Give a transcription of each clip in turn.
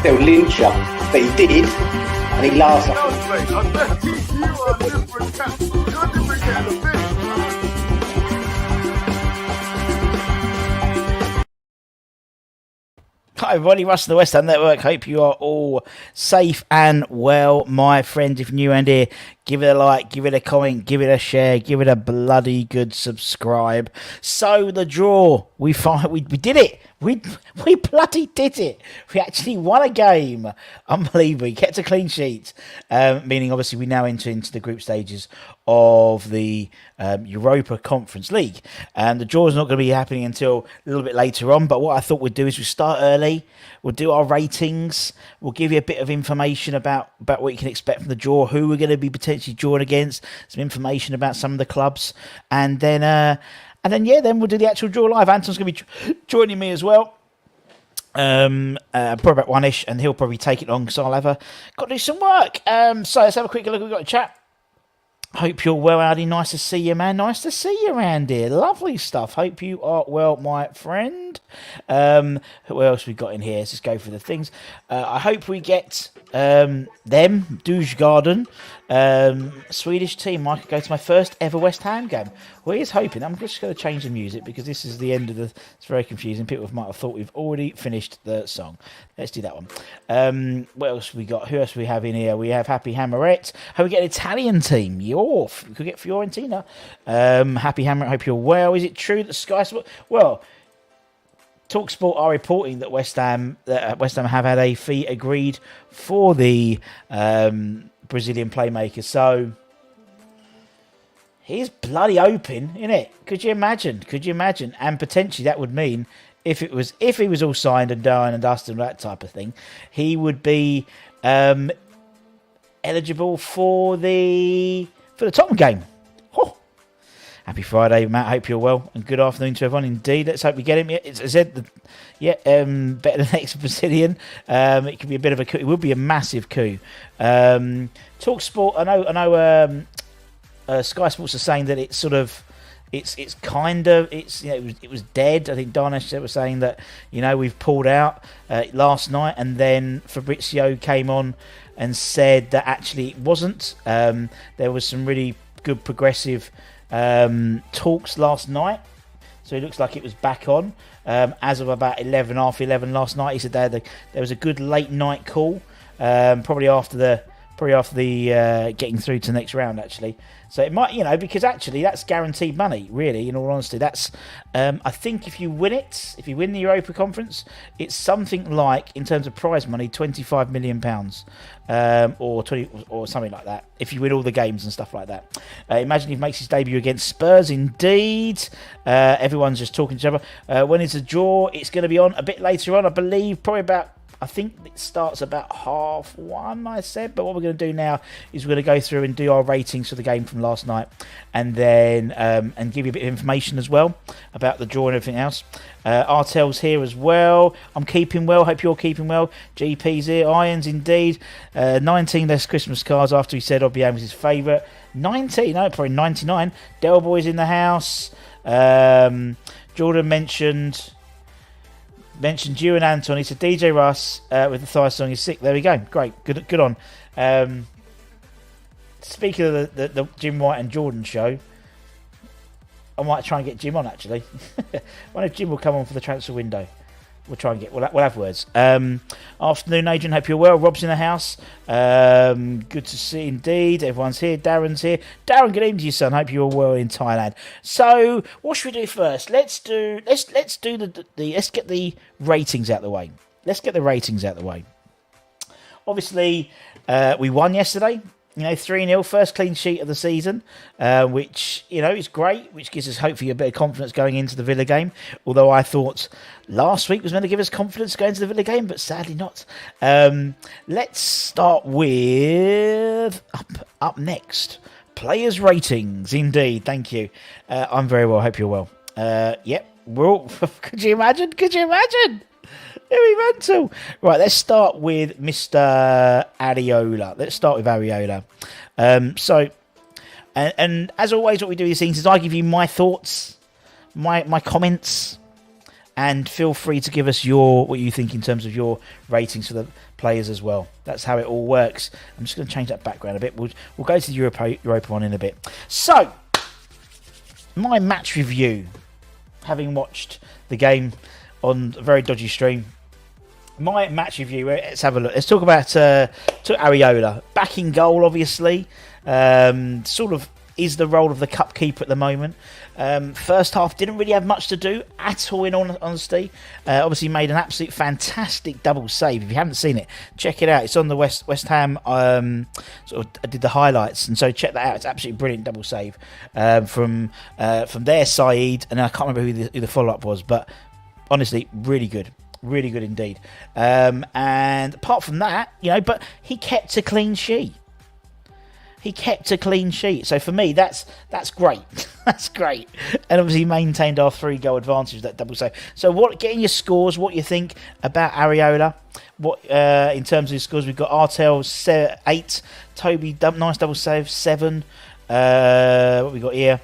they'll lynch you. But he did, and he laughs. Hi everybody, Russ of the West Ham Network. Hope you are all safe and well, my friends. If you're new and here, give it a like, give it a comment, give it a share, give it a bloody good subscribe. So the draw, we did it. We bloody did it. We actually won a game. Unbelievable. We kept a clean sheet, meaning obviously we now enter into the group stages of the Europa Conference League. And the draw is not going to be happening until a little bit later on. But what I thought we'd do is we start early. We'll do our ratings. We'll give you a bit of information about what you can expect from the draw, who we're going to be potentially drawing against, some information about some of the clubs, and then we'll do the actual draw live. Anton's going to be joining me as well. Probably about one-ish, and he'll probably take it on because I'll got to do some work. So let's have a quick look. We've got a chat. Hope you're well, Audi. Nice to see you, man. Nice to see you around here. Lovely stuff. Hope you are well, my friend. Who else we got in here? Let's just go through the things. I hope we get them, Dujgarden, Swedish team. I could go to my first ever West Ham game. Well, he's hoping. I'm just going to change the music because this is the end of the... It's very confusing. People might have thought we've already finished the song. Let's do that one. What else we got? Who else we have in here? We have Happy Hammerette. Hope we get an Italian team. We could get Fiorentina. Happy Hammerette. Hope you're well. Is it true that Sky Sport... Well... TalkSport are reporting that West Ham have had a fee agreed for the Brazilian playmaker. So he's bloody open, isn't it? Could you imagine? And potentially that would mean if he was all signed and done and dusted and that type of thing, he would be eligible for the Tottenham game. Happy Friday, Matt. Hope you're well, and good afternoon to everyone. Indeed, let's hope we get him. It's better than the next Brazilian. It could be a bit of a coup. It would be a massive coup. TalkSport. I know. Sky Sports are saying that it's sort of, it was dead. I think Darnesh was saying that we've pulled out last night, and then Fabrizio came on and said that actually it wasn't. There was some really good progressive talks last night, so it looks like it was back on as of about half 11 last night. He said there was a good late night call, probably after the getting through to the next round actually. So it might, because actually that's guaranteed money, really, in all honesty. That's I think if you win the Europa Conference, it's something like, in terms of prize money, £25 million, or 20 or something like that, if you win all the games and stuff like that. Imagine he makes his debut against Spurs. Indeed, everyone's just talking to each other. When is the draw? It's going to be on a bit later on, I believe, probably about, I think it starts about 1:30, I said. But what we're going to do now is we're going to go through and do our ratings for the game from last night, and then and give you a bit of information as well about the draw and everything else. Artel's here as well. I'm keeping well. Hope you're keeping well. GP's here. Irons, indeed. 19 less Christmas cards after he said Obiang was his favourite. 90, no, probably 99. Del Boy's in the house. Jordan mentioned you and Anton. He said DJ Russ with the thigh song is sick. There we go. Great. Good on. Speaking of the Jim White and Jordan show, I might try and get Jim on actually. I wonder if Jim will come on for the transfer window. We'll try and we'll have words. Afternoon, Adrian. Hope you're well. Rob's in the house. Good to see indeed. Everyone's here. Darren's here. Darren, good evening to you, son. Hope you're well in Thailand. So, what should we do first? Let's get the ratings out the way. Obviously, we won yesterday. 3-0, first clean sheet of the season, which, is great, which gives us hopefully a bit of confidence going into the Villa game. Although I thought last week was meant to give us confidence going into the Villa game, but sadly not. Let's start with up next. Players' ratings, indeed. Thank you. I'm very well. Hope you're well. Yep. We're all, could you imagine? Very mental. Right, let's start with Mr. Areola. So, and as always, what we do these things is I give you my thoughts, my comments And feel free to give us what you think in terms of your ratings for the players as well. That's how it all works. I'm just going to change that background a bit. We'll go to the Europa one in a bit. So, my match review, having watched the game on a very dodgy stream. My match review, let's have a look. Let's talk about Areola. Back in goal, obviously. Sort of is the role of the cup keeper at the moment. First half didn't really have much to do at all, in honesty. Obviously made an absolute fantastic double save. If you haven't seen it, check it out. It's on the West Ham. Sort of did the highlights, and so check that out. It's absolutely brilliant double save from their side, and I can't remember who the follow up was, but honestly, really good. Really good indeed. And apart from that, but he kept a clean sheet. So for me, that's great. That's great. And obviously maintained our 3-goal advantage, that double save. So getting your scores, what you think about Areola? What in terms of his scores, we've got Artel 8, Toby nice double save 7. What we got here?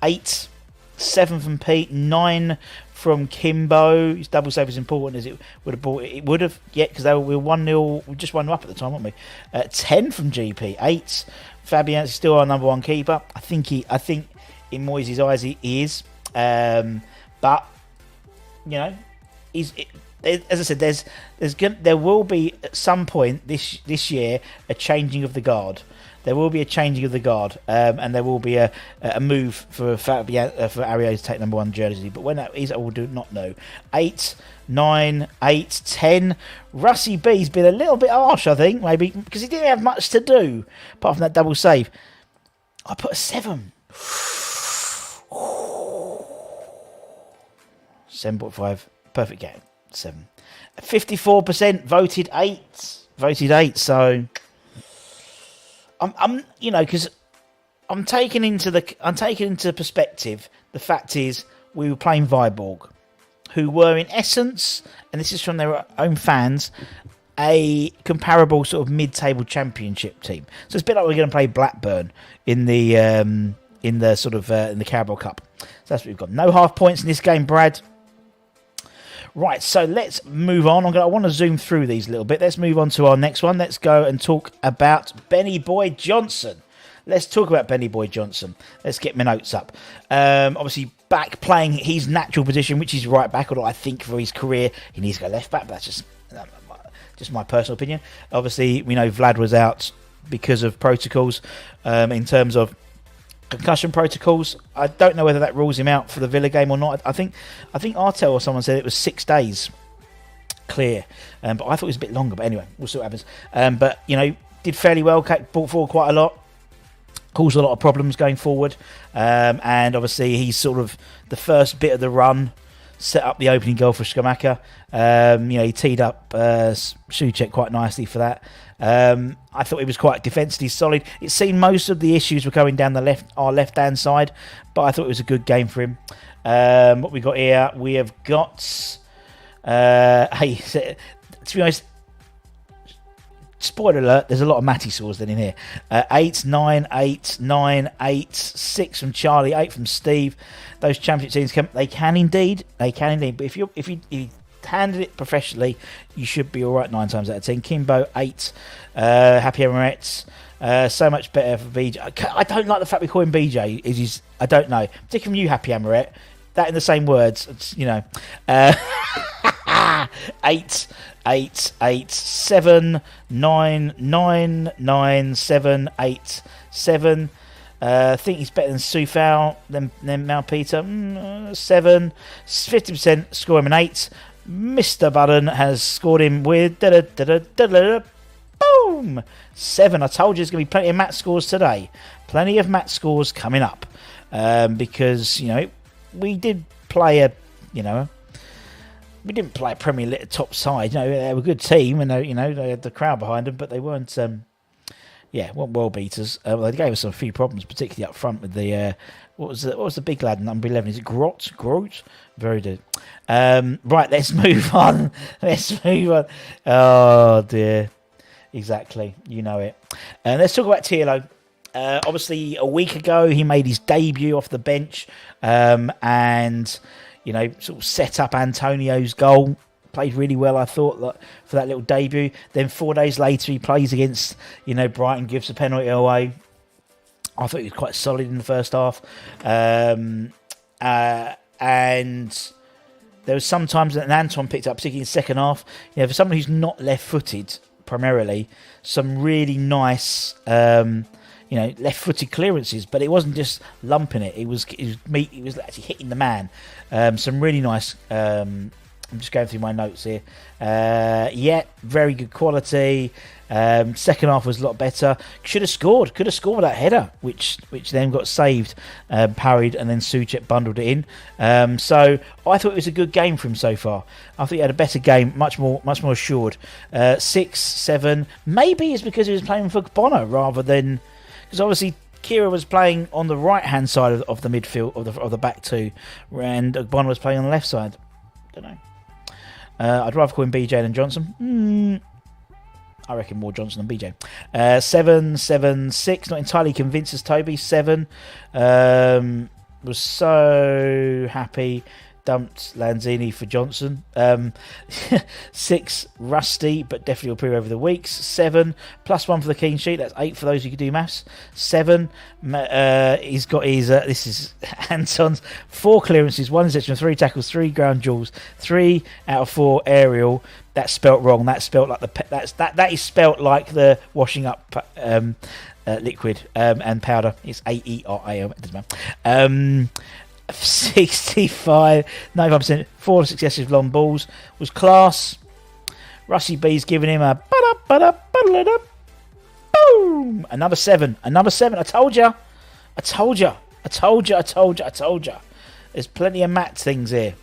8, 7 from Pete, 9 from Kimbo. His double save is important as it would have bought. It would have, because we were 1-0. We just 1-0 up at the time, weren't we? 10 from GP, 8. Fabian's still our number 1 keeper. I think in Moyes' eyes he is, but as I said, there will be at some point this year a changing of the guard. There will be a changing of the guard, and there will be a move for Areola to take number 1 jersey. But when that is, I will not know. 8, 9, 8, 10. Russie B's been a little bit harsh, I think, maybe, because he didn't have much to do, apart from that double save. I put a 7. 7.5. Perfect game. 7. 54% voted 8. So... because I'm taking into perspective the fact is we were playing Viborg, who were in essence, and this is from their own fans, a comparable sort of mid-table championship team. So it's a bit like we're going to play Blackburn in the Carabao Cup. So that's what we've got. No half points in this game, Brad. Right, so let's move on. I want to zoom through these a little bit. Let's move on to our next one. Let's go and talk about Benny Boy Johnson. Let's talk about Benny Boy Johnson. Let's get my notes up. Obviously, back playing his natural position, which is right back, although I think for his career, he needs to go left back. But that's just my personal opinion. Obviously, we know Vlad was out because of protocols in terms of concussion protocols. I don't know whether that rules him out for the Villa game or not. I think Artel or someone said it was 6 days clear, but I thought it was a bit longer. But anyway, we'll see what happens. But did fairly well, brought forward quite a lot, caused a lot of problems going forward, and obviously he's sort of the first bit of the run set up the opening goal for Skamaka. He teed up Souček quite nicely for that. I thought he was quite defensively solid. It seemed most of the issues were going down our left-hand side, but I thought it was a good game for him. What we got here, we have got... to be honest, spoiler alert, there's a lot of Matty scores then in here. 8, 9, 8, 9, 8, 6 from Charlie, 8 from Steve. Those championship teams can indeed. But if you handle it professionally, you should be all right 9 times out of 10. Kimbo 8, Happy Emirates. So much better for BJ. I don't like the fact we call him BJ. I don't know. Particularly from you, Happy Emirat. That in the same words. It's, 8, 8, 8, 7, 9, 9, 9, 7, 8, 7. I think he's better than Sufal, than Mal Peter. 7, 50%, score him an 8. Mr. Budden has scored him with boom! 7. I told you there's going to be plenty of Matt scores today. Plenty of Matt scores coming up. Because, we did play we didn't play a Premier League top side. They were a good team, and they had the crowd behind them, but they weren't. Weren't world beaters. They gave us a few problems, particularly up front with the what was the big lad number 11? Is it Groot? Very good. Right, let's move on. Oh dear, exactly. You know it. Let's talk about Tilo. Obviously, a week ago he made his debut off the bench, and sort of set up Antonio's goal. Played really well, I thought, for that little debut. Then 4 days later, he plays against, Brighton, gives a penalty away. I thought he was quite solid in the first half. And there was some times that Anton picked up, particularly in the second half, for someone who's not left-footed primarily, some really nice, left-footed clearances. But it wasn't just lumping it; it was actually hitting the man. Some really nice. I'm just going through my notes here. Very good quality. Second half was a lot better. Could have scored that header, which then got saved, parried, and then Souček bundled it in. So I thought it was a good game for him so far. I thought he had a better game, much more assured. 6-7. Maybe it's because he was playing for Bono rather than, because obviously Kira was playing on the right hand side of the midfield of the back two, and Bono was playing on the left side. Don't know. I'd rather call him BJ than Johnson. I reckon more Johnson than BJ. 7-7-6. Not entirely convinced as Toby. 7. Was so happy. Dumped Lanzini for Johnson. 6. Rusty, but definitely will improve over the weeks. 7. +1 for the clean sheet. That's 8 for those who can do maths. 7. He's got his. This is Anton's 4 clearances, 1 interception, 3 tackles, 3 ground duels, 3 out of 4 aerial. That's spelt wrong. That's spelt like that is spelt like the washing up liquid and powder. It's AERA. It doesn't matter. 65, 95%, 4 successive long balls was class. Rusty B's giving him a boom. Another 7. I told you. There's plenty of Matt things here.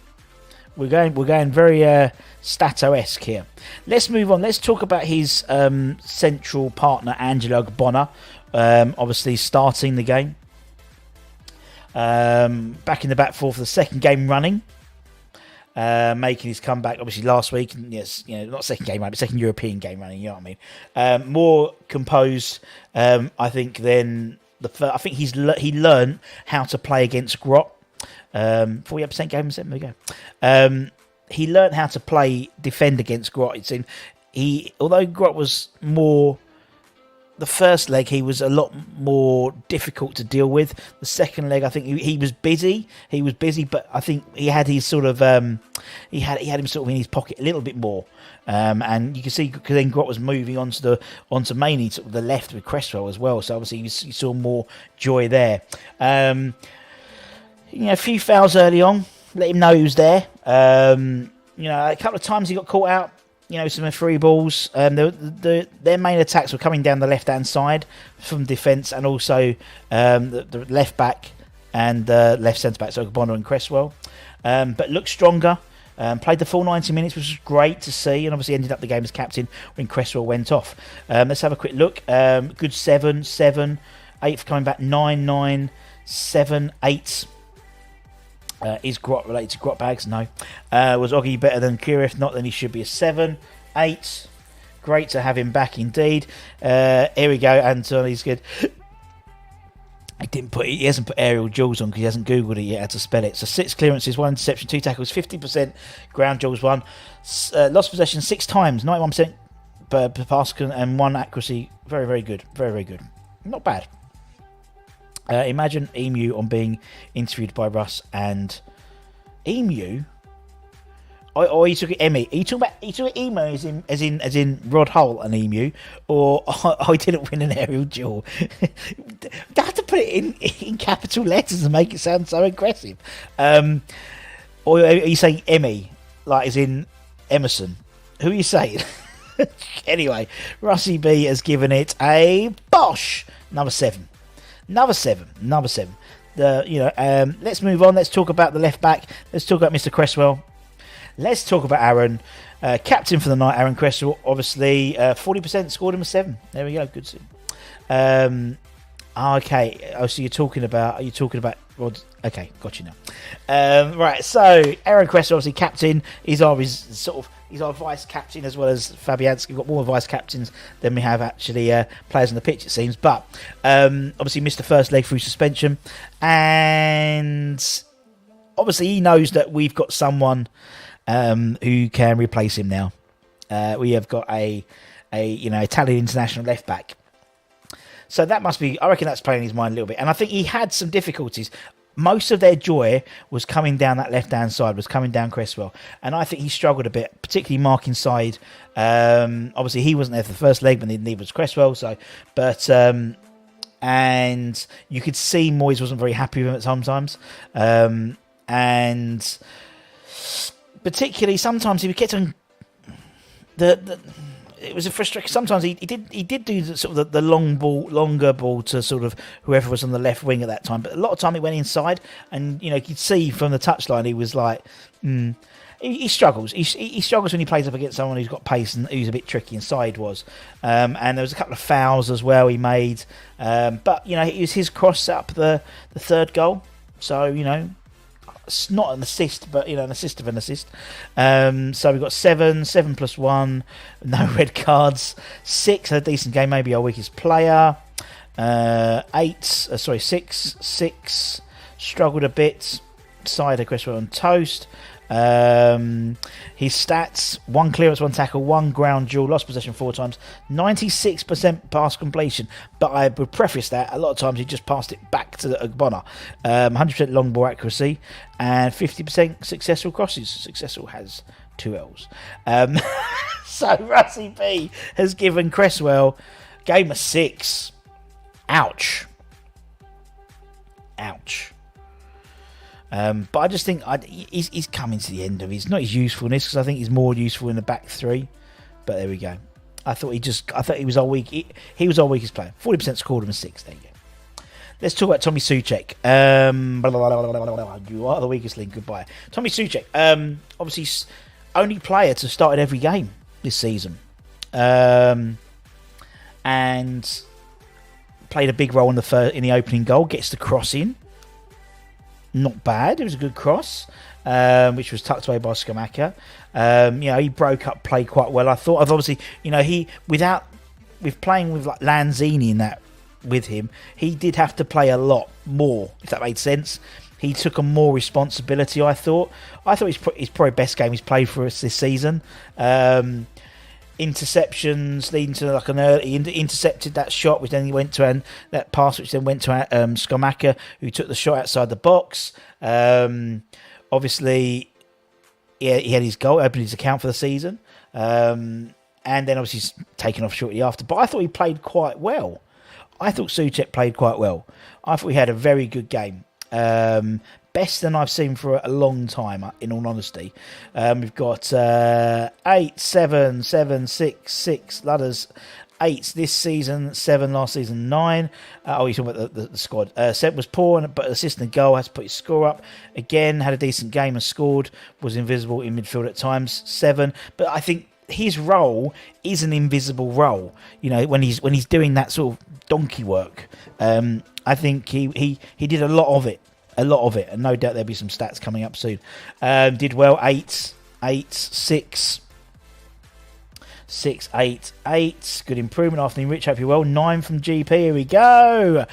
We're going very Stato-esque here. Let's move on. Let's talk about his central partner Angelo Gbona. Obviously starting the game. Back in the back four for the second game running, making his comeback obviously last week. Yes, not second game running, but second European game running. You know what I mean? More composed, I think, than I think he learned how to play against Grot. 48% game set. There we go. He learned how to defend against Grot. It seemed although Grot was more. The first leg, he was a lot more difficult to deal with. The second leg, I think he was busy. But I think he had his sort of he had him sort of in his pocket a little bit more. And you can see because then Grot was moving onto mainly sort of the left with Cresswell as well. So obviously you saw more joy there. A few fouls early on, let him know he was there. A couple of times he got caught out. Some free balls. Their main attacks were coming down the left-hand side from defence and also the left back and left centre-back, so Gbona and Cresswell. But looked stronger. Played the full 90 minutes, which was great to see, and obviously ended up the game as captain when Cresswell went off. Let's have a quick look. Good 7, 7, 8 for coming back, 9, 9, 7, 8. Is Grot related to Grot bags? No. Was Oggy better than Kira? If not, then he should be a 7, 8. Great to have him back indeed. Here we go. Anton, he's good. He hasn't put aerial duels on because he hasn't googled it yet how to spell it. So 6 clearances, 1 interception, 2 tackles, 50% ground duels, 1 lost possession 6 times, 91% per pass and 1 accuracy. Very, very good. Very, very good. Not bad. Imagine Emu on being interviewed by Russ and Emu. Or you took it Emmy. Are you talking about Emu as in Rod Hull and Emu, or I didn't win an aerial duel? You have to put it in capital letters and make it sound so aggressive. Or are you saying Emmy, like as in Emerson? Who are you saying? Anyway, Russie B has given it a bosh. Number 7. Let's move on. Let's talk about the left back. Let's talk about Mr. Cresswell. Let's talk about Aaron. Captain for the night, Aaron Cresswell. Obviously, 40% scored him a 7. There we go. Good to see. Okay. Oh, so are you talking about Rod? Okay, got you now. Right. So Aaron Cresswell, obviously captain. He's our vice captain as well as Fabianski. We've got more vice captains than we have actually players on the pitch, it seems. But obviously missed the first leg through suspension, and obviously he knows that we've got someone who can replace him now. We have got a Italian international left back. So that must be, I reckon that's playing his mind a little bit. And I think he had some difficulties. Most of their joy was coming down that left-hand side, was coming down Cresswell. And I think he struggled a bit, particularly marking side. Obviously, he wasn't there for the first leg, but neither was Cresswell. And you could see Moyes wasn't very happy with him at sometimes. And particularly, sometimes he would get on it was a frustration. Sometimes he did do the longer ball to sort of whoever was on the left wing at that time. But a lot of time he went inside, and you could see from the touchline he was like, he struggles. He struggles when he plays up against someone who's got pace and who's a bit tricky. And Side was, and there was a couple of fouls as well he made. But it was his cross up the third goal. So it's not an assist, but an assist of an assist. So we've got 7 plus 1, no red cards. 6 had a decent game, maybe our weakest player. 6 struggled a bit. Side Cresswell on toast. His stats: 1 clearance, 1 tackle, 1 ground duel, lost possession 4 times, 96% pass completion. But I would preface that a lot of times he just passed it back to Ogbonna. 100% long ball accuracy and 50% successful crosses. Successful has 2 L's. So Russie B has given Cresswell game of 6. Ouch. But I just think he's coming to the end of not his usefulness, because I think he's more useful in the back 3. But there we go. I thought he was our weak. He was our weakest player. 40% scored him a 6. There you go. Let's talk about Tommy Souček. You are the weakest link. Goodbye, Tommy Souček. Obviously, only player to start at every game this season, and played a big role in the opening goal. Gets the cross in. Not bad. It was a good cross, which was tucked away by Skamaka. He broke up play quite well. I thought. Obviously, with playing with like Lanzini in that with him, he did have to play a lot more. If that made sense, he took on more responsibility. I thought he's probably best game he's played for us this season. Interceptions leading to like an early. He intercepted that shot, which then he went to that pass, which then went to Skamaka, who took the shot outside the box. Obviously, he had his goal, opened his account for the season, and then obviously he's taken off shortly after. But I thought he played quite well. I thought Souček played quite well. I thought he had a very good game. Best than I've seen for a long time, in all honesty. We've got 8, 7, 7, 6, 6 ladders. 8 this season, 7 last season, 9. You're talking about the squad. 7 was poor, but assist and goal has to put his score up. Again, had a decent game and scored. Was invisible in midfield at times. 7. But I think his role is an invisible role. When he's doing that sort of donkey work. I think he did a lot of it. And no doubt there'll be some stats coming up soon. Did well. 8, 6, 6, 8, 8. Good improvement. Afternoon, Rich. Hope you're well. 9 from GP. Here we go.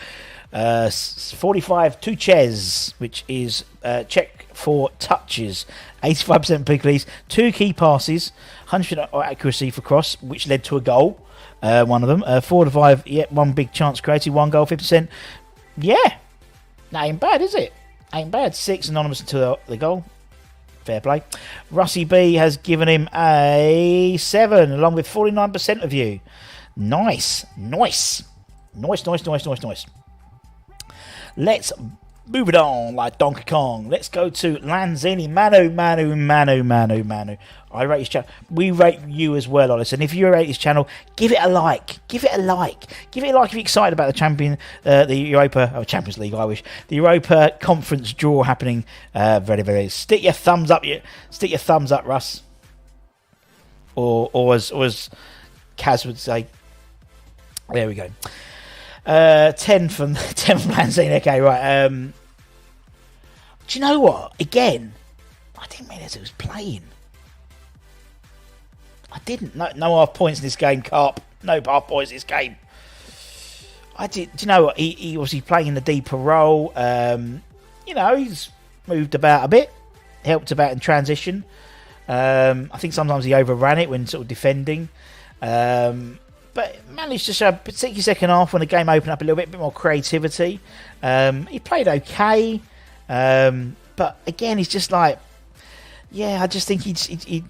45 to Ches, which is check for touches. 85% big leads. 2 key passes. 100% accuracy for cross, which led to a goal. One of them. 4 to 5. Yeah, 1 big chance created. 1 goal. 50%. Yeah. That ain't bad, is it? Ain't bad. 6 anonymous to the goal. Fair play. Russie B has given him a 7, along with 49% of you. Nice. Let's move it on like Donkey Kong. Let's go to Lanzini. Manu. I rate his channel. We rate you as well, Alice. And if you rate his channel, give it a like. Give it a like if you're excited about the Europa Champions League. I wish the Europa Conference draw happening. Very, very. Stick your thumbs up, Russ. Or as Kaz would say. There we go. 10 from Lanzini. Okay, right. Do you know what? Again, I didn't realise it was playing. I didn't. No half points in this game, Carp. No half points in this game. I did. Do you know what? He obviously playing in the deeper role. He's moved about a bit, helped about in transition. I think sometimes he overran it when sort of defending. But managed to show, particularly second half, when the game opened up a little bit more creativity. He played okay. But again, he's just like, I just think he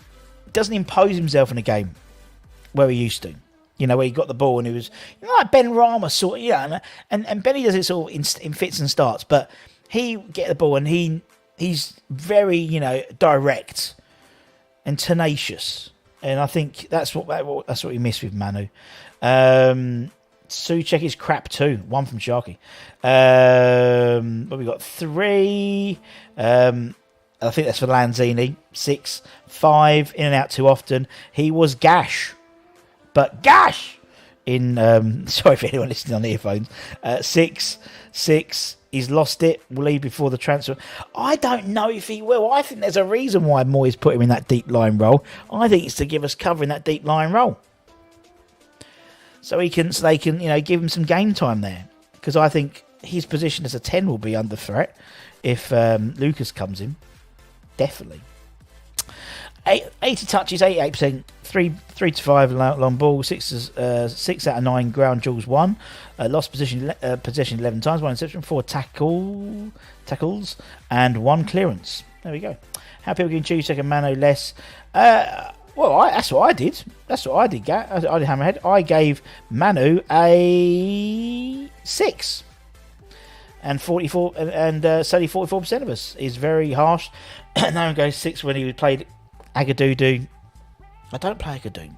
doesn't impose himself in a game where he used to. Where he got the ball and he was like Ben Rama sort of, and Benny does it sort of in fits and starts, but he get the ball and he's very, direct and tenacious. And I think that's what we miss with Manu. Souček is crap too. 1 from Sharky. But we got 3. I think that's for Lanzini. 6. 5. In and out too often. He was gash. But gash! Sorry if anyone listening on the earphones. 6. He's lost it. Will leave before the transfer. I don't know if he will. I think there's a reason why Moyes put him in that deep line role. I think it's to give us cover in that deep line role. So they can, give him some game time there. Because I think his position as a 10 will be under threat if Lucas comes in. Definitely. 80 touches, 88%, 3 to 5 long ball, 6 out of 9 ground duels won. Lost possession 11 times, 1 interception, 4 tackles, and 1 clearance. There we go. How people can choose second Mano less? That's what I did. That's what I did, I did Hammerhead. I gave Manu a 6. And 44% of us is very harsh. No one goes 6 when he played Agadudu. I don't play Agadudu.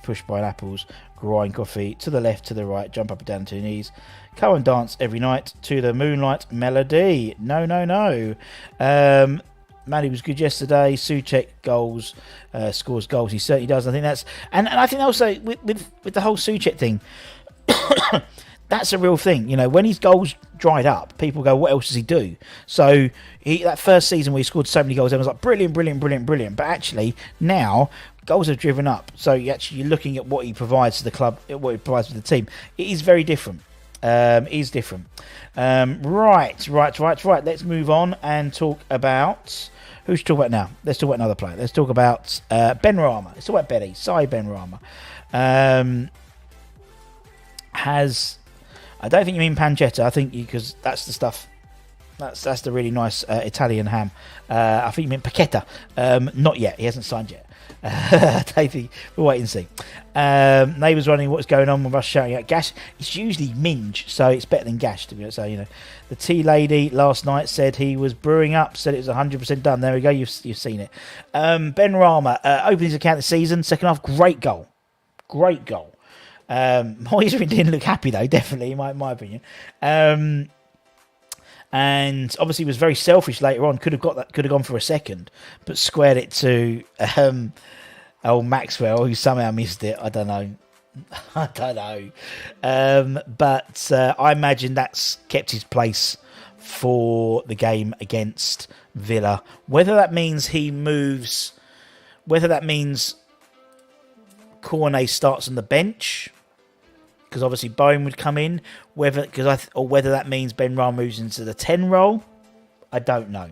Push by apples, grind coffee, to the left, to the right, jump up and down to your knees. Come and dance every night to the moonlight melody. No. Manny was good yesterday. Souček scores goals. He certainly does. I think that's and I think also with the whole Souček thing. That's a real thing, when his goals dried up, people go, what else does he do? So that first season where he scored so many goals, everyone's like, brilliant. But actually, now, goals have driven up. So you're looking at what he provides to the club, what he provides to the team. It is very different. Right. Let's move on and talk about... Who should we talk about now? Let's talk about another player. Let's talk about Ben Rama. Let's talk about Benny. Ben Rama. I don't think you mean pancetta. I think because that's the stuff. That's the really nice Italian ham. I think you mean paqueta. Not yet. He hasn't signed yet. We'll wait and see. Neighbours running what's going on with us shouting out Gash. It's usually Minge, so it's better than Gash to be honest. So the tea lady last night said he was brewing up. Said it was 100% done. There we go. You've seen it. Ben Rama opened his account this season. Second half, great goal. Moyes didn't look happy though, definitely in my opinion. And obviously was very selfish later on. Could have gone for a second, but squared it to old Maxwell, who somehow missed it. I don't know. But I imagine that's kept his place for the game against Villa. Whether that means he moves, whether that means Cornet starts on the bench, because obviously Bowen would come in, whether that means Ben Rama moves into the 10 role, I don't know.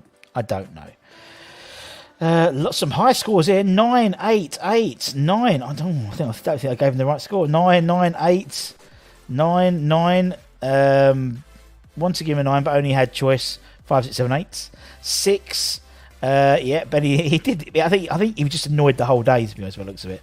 Some high scores here. 9, 8, 8, 9. I don't think I gave him the right score. 9, 9, 8, 9, 9. Want to give him a 9, but only had choice 5, 6, 7, 8, 6. Benny, he did. I think he was just annoyed the whole day, to be honest, by the looks of it.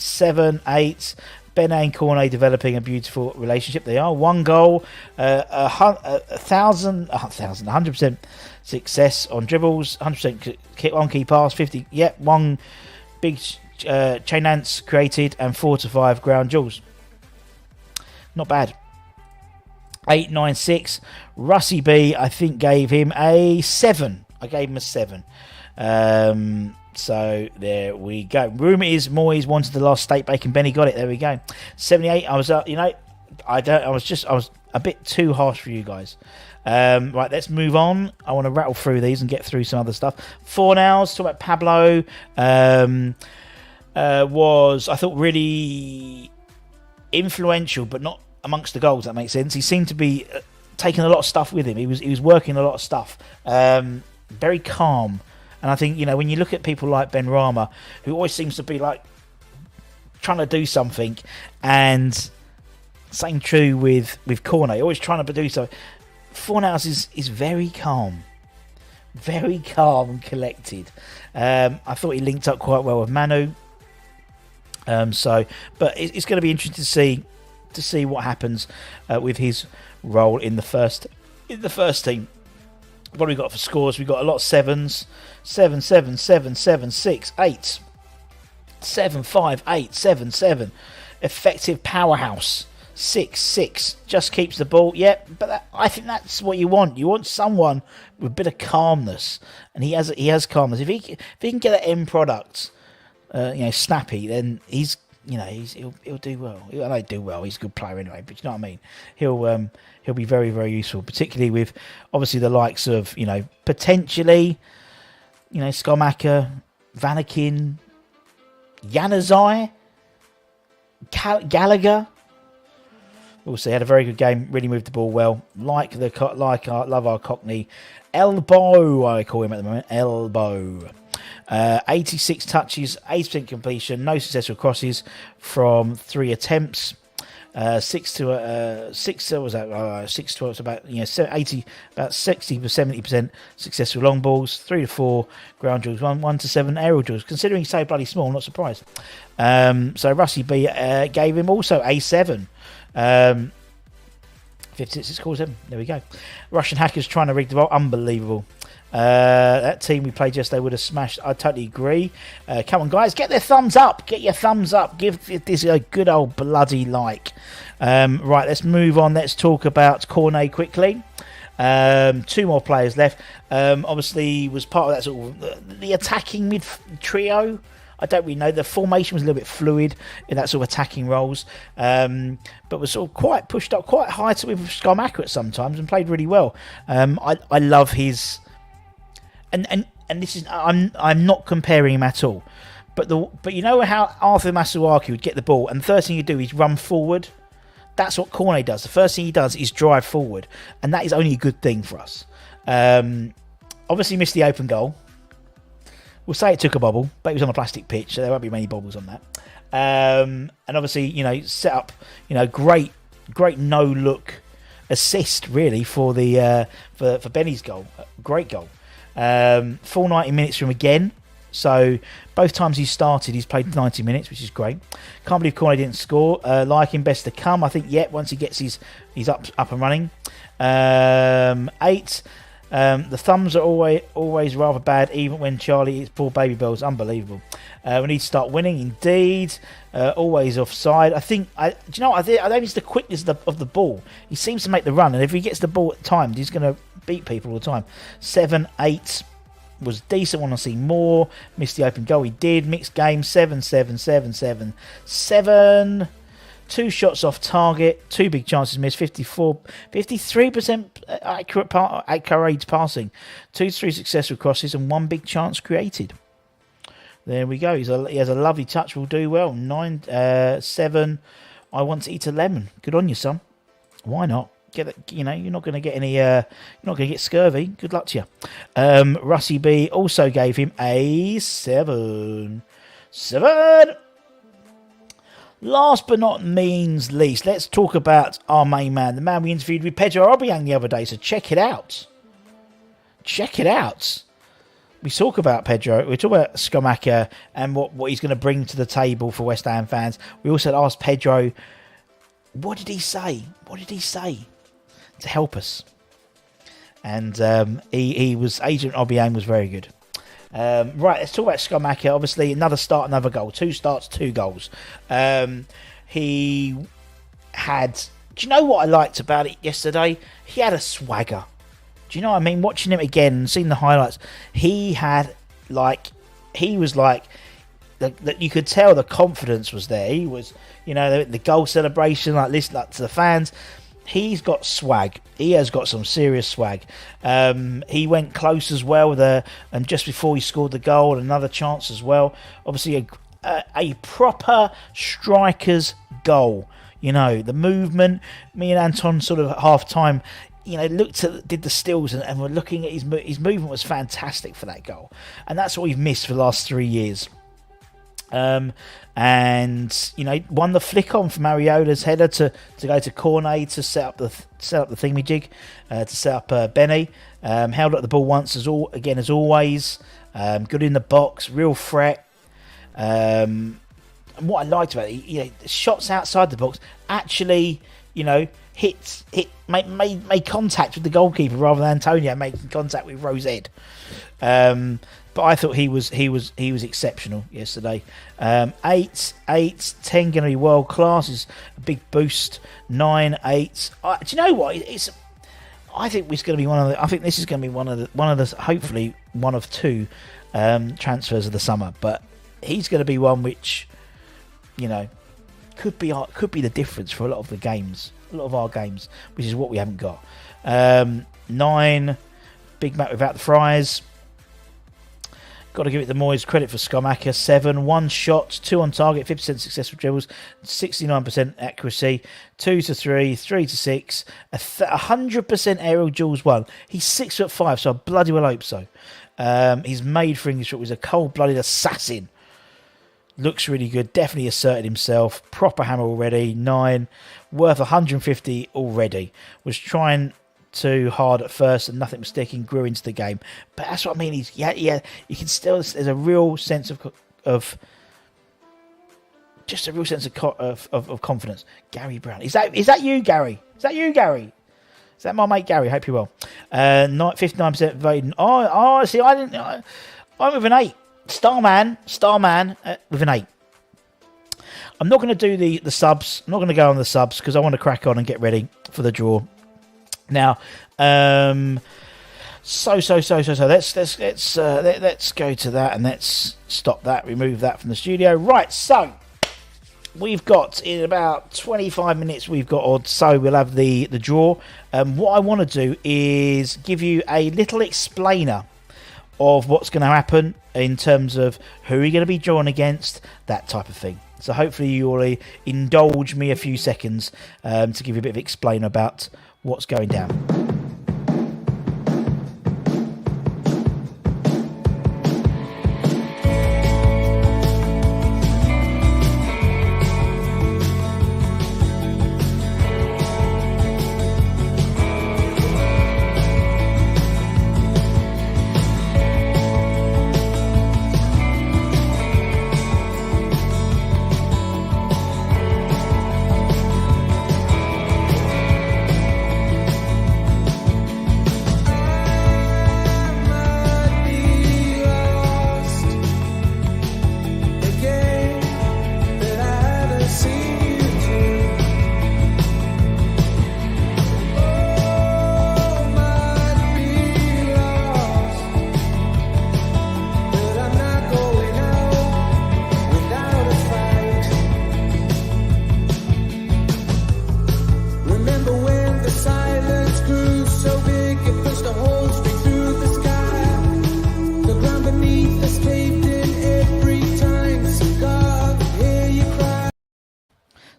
7, 8. Ben and Cornet developing a beautiful relationship. They are 1 goal, 100% success on dribbles, 100% on key pass, 50. One big chain dance created, and 4 to 5 ground duels. Not bad. 8, 9, 6. Russie B, I think, gave him a 7. I gave him a 7. So there we go. Rumour is Moyes wanted the last steak bacon. Benny got it. There we go. 78. I was I was a bit too harsh for you guys. Right, let's move on. I want to rattle through these and get through some other stuff. 4 nows. Talk about Pablo. Was, I thought, really influential, but not amongst the goals. That makes sense. He seemed to be taking a lot of stuff with him. He was working a lot of stuff. Very calm. And I think, when you look at people like Ben Rama, who always seems to be like trying to do something, and same true with Cornet, always trying to do something. Fornals is very calm. Very calm and collected. I thought he linked up quite well with Manu. But it's going to be interesting to see what happens with his role in the first team. What have we got for scores? We've got a lot of 7s. 7, 7, 7, 7, 6, 8. 7, 5, 8, 7, 7. Effective powerhouse. 6, 6. Just keeps the ball. Yep, but I think that's what you want. You want someone with a bit of calmness. And he has calmness. If he can get that end product, snappy, then he'll do well. I know he'll do well. He's a good player anyway, but you know what I mean. He'll be very, very useful, particularly with obviously the likes of potentially Skomaka, Vanakin, Januzaj, Gallagher. Also, he had a very good game. Really moved the ball well. Love our Cockney Elbow. I call him at the moment Elbow. 86 touches, 80% completion, no successful crosses from 3 attempts. 6 to 12, about 80, about 60 to 70% successful long balls. 3 to 4 ground duels, 1 to 7 aerial duels. Considering he's so bloody small, I'm not surprised. So Rusty B gave him also a 7. 56 calls him. There we go. Russian hackers trying to rig the ball. Unbelievable. That team we played yesterday would have smashed. I totally agree. Come on, guys, get their thumbs up. Get your thumbs up. Give this a good old bloody like. Right, let's move on. Let's talk about Cornet quickly. 2 more players left. Obviously, was part of that sort of the attacking mid trio. I don't really know. The formation was a little bit fluid in that sort of attacking roles, but was sort of quite pushed up quite high with Skomaka at sometimes and played really well. I love his. And this is I'm not comparing him at all, but you know how Arthur Masuaki would get the ball and the first thing you do is run forward. That's what Cornet does. The first thing he does is drive forward, and that is only a good thing for us. Obviously missed the open goal. We'll say it took a bobble, but it was on a plastic pitch, so there won't be many bobbles on that. And obviously set up great no look assist really for the for Benny's goal. Great goal. Full 90 minutes from again. So both times he's started, he's played 90 minutes, which is great. Can't believe Cornet didn't score. Like him, best to come. I think once he gets he's up and running. 8. The thumbs are always rather bad, even when Charlie hits poor baby bells. Unbelievable. We need to start winning, indeed. Always offside. I think. I don't think it's the quickness of the ball. He seems to make the run, and if he gets the ball at times, he's going to beat people all the time. 7, 8 was decent. Want to see more. Missed the open goal. He did. Mixed game. 7, 7, 7, 7, 7. 2 shots off target, 2 big chances missed, 53% accurate passing, 2 to 3 successful crosses, and 1 big chance created. There we go. He has a lovely touch. Will do well. 9, 7. I want to eat a lemon. Good on you, son. Why not? Get it. You're not going to get any. You're not going to get scurvy. Good luck to you. Russie B also gave him a 7. 7. Last but not least, let's talk about our main man, the man we interviewed with Pedro Obiang the other day. So check it out. We talk about Pedro. We talk about Skomaka and what he's going to bring to the table for West Ham fans. We also asked Pedro, what did he say? To help us? And Agent Obiang was very good. Right, let's talk about Skomaka. Obviously, another start, another goal. 2 starts, 2 goals. He had... Do you know what I liked about it yesterday? He had a swagger. Do you know what I mean? Watching him again and seeing the highlights, he was like... That you could tell the confidence was there. He was, the goal celebration, listening to the fans. He's got swag. He has got some serious swag. He went close as well and just before he scored the goal, another chance as well. Obviously, a proper striker's goal. The movement. Me and Anton sort of at half time. did the stills and we're looking at his movement was fantastic for that goal, and that's what we've missed for the last 3 years. And won the flick on from Ariola's header to go to Cornet to set up the thingamajig, to set up Benny. Held up the ball once as always. Good in the box, real threat. And what I liked about it, the shots outside the box actually, made contact with the goalkeeper rather than Antonio making contact with Rosed. But I thought he was exceptional yesterday. 8, 10 going to be world class. Is a big boost. 9, 8. Do you know what? I think it's going to be one of the. I think this is going to be one of the. Hopefully, one of 2 transfers of the summer. But he's going to be one which, could be the difference for a lot of the games, a lot of our games, which is what we haven't got. 9, Big Mac without the fries. Got to give it the Moyes credit for Schumacher. 7, 1 shot, 2 on target, 50% successful dribbles, 69% accuracy, 2 to 3, 3 to 6, 100% aerial duels won. He's 6'5", so I bloody well hope so. He's made for English football. He's a cold-blooded assassin. Looks really good. Definitely asserted himself. Proper hammer already. 9, worth 150 already. Was trying too hard at first and nothing was sticking, grew into the game, but that's what I mean. He's you can still, there's a real sense of confidence. Gary Brown, is that you, Gary? Is that my mate Gary? Hope you're well. 59% voting. See, I'm with an 8. Starman with an 8. I'm not going to do the subs. I'm not going to go on the subs because I want to crack on and get ready for the draw. Now, so let's go to that and let's stop that, remove that from the studio. Right, so we've got in about 25 minutes. We've got odd, so we'll have the draw. What I want to do is give you a little explainer of what's going to happen in terms of who you're going to be drawn against, that type of thing. So hopefully you'll indulge me a few seconds to give you a bit of explainer about what's going down.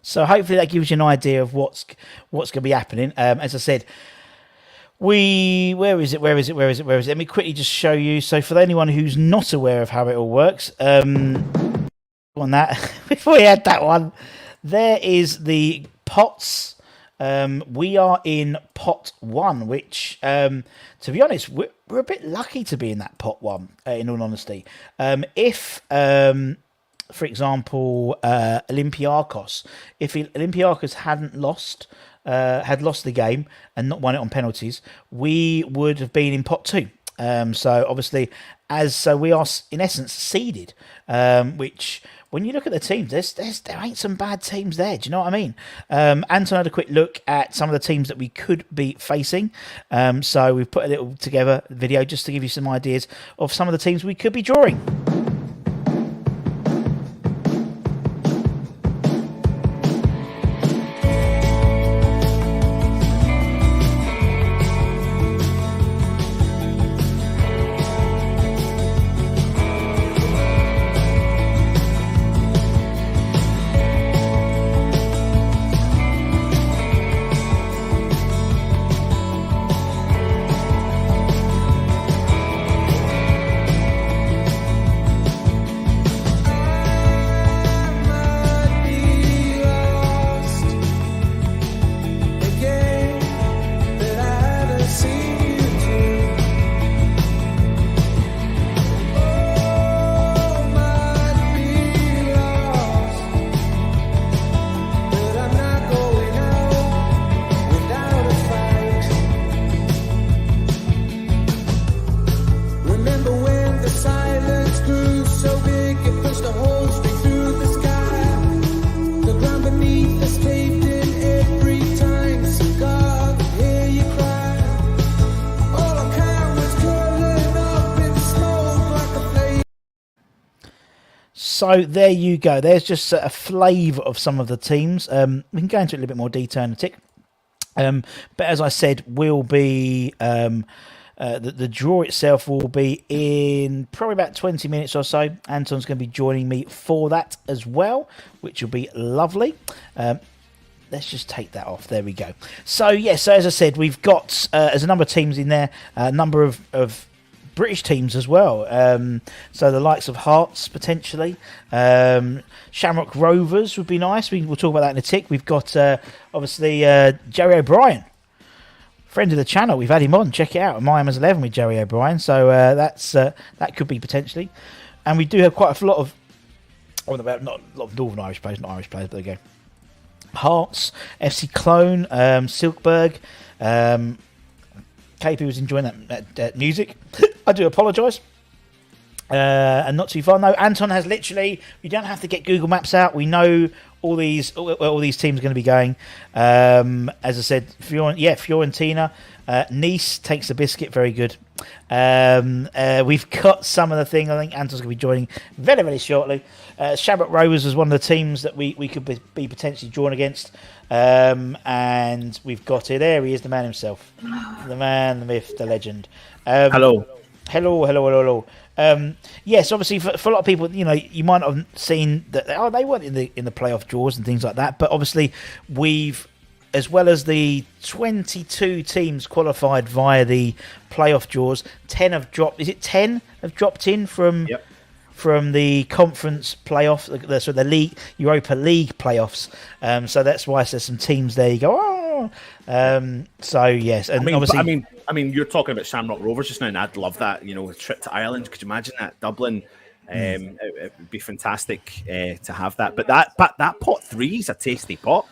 So hopefully that gives you an idea of what's going to be happening. As I said, where is it? Let me quickly just show you. So for anyone who's not aware of how it all works, on that, before we had that one, there is the pots. We are in pot 1, which, to be honest, we're a bit lucky to be in that pot 1, in all honesty. If for example, Olympiacos, if Olympiacos hadn't lost, had lost the game and not won it on penalties, we would have been in pot 2. So obviously, so we are in essence seeded, which when you look at the teams, there ain't some bad teams there. Do you know what I mean? Anton had a quick look at some of the teams that we could be facing. So we've put a little together video just to give you some ideas of some of the teams we could be drawing. So there you go. There's just a flavour of some of the teams. We can go into a little bit more detail in a tick. But as I said, will be the draw itself will be in probably about 20 minutes or so. Anton's going to be joining me for that as well, which will be lovely. Let's just take that off. There we go. So so as I said, we've got there's a number of teams in there, a number of British teams as well. So the likes of Hearts potentially, Shamrock Rovers would be nice. We'll talk about that in a tick. We've got obviously Jerry O'Brien, friend of the channel. We've had him on. Check it out. Miami's 11 with Jerry O'Brien. So that could be potentially. And we do have quite a lot of not a lot of Northern Irish players, not Irish players, but there you go. Hearts, FC Cologne, Silkeborg. KP was enjoying that music. I do apologise. And not too far. No, Anton has literally. You don't have to get Google Maps out. We know all these teams are going to be going. As I said, Fiorentina, Nice takes the biscuit. Very good. We've got some of the thing. I think Anton's going to be joining very, very shortly. Shamrock Rovers was one of the teams that we could be potentially drawn against. And we've got it. There he is, the man himself. The man, the myth, the legend. Hello. Yes, obviously for a lot of people, you might not have seen that they weren't in the playoff draws and things like that. But obviously, we've, as well as the 22 teams qualified via the playoff draws, 10 have dropped. Is it 10 have dropped in from? Yep. From the conference playoff, the league, Europa League playoffs. So that's why there's some teams there. You go, so yes, and obviously, I mean, you're talking about Shamrock Rovers just now, and I'd love that. A trip to Ireland. Could you imagine that? Dublin. It would be fantastic to have that. But that pot 3 is a tasty pot.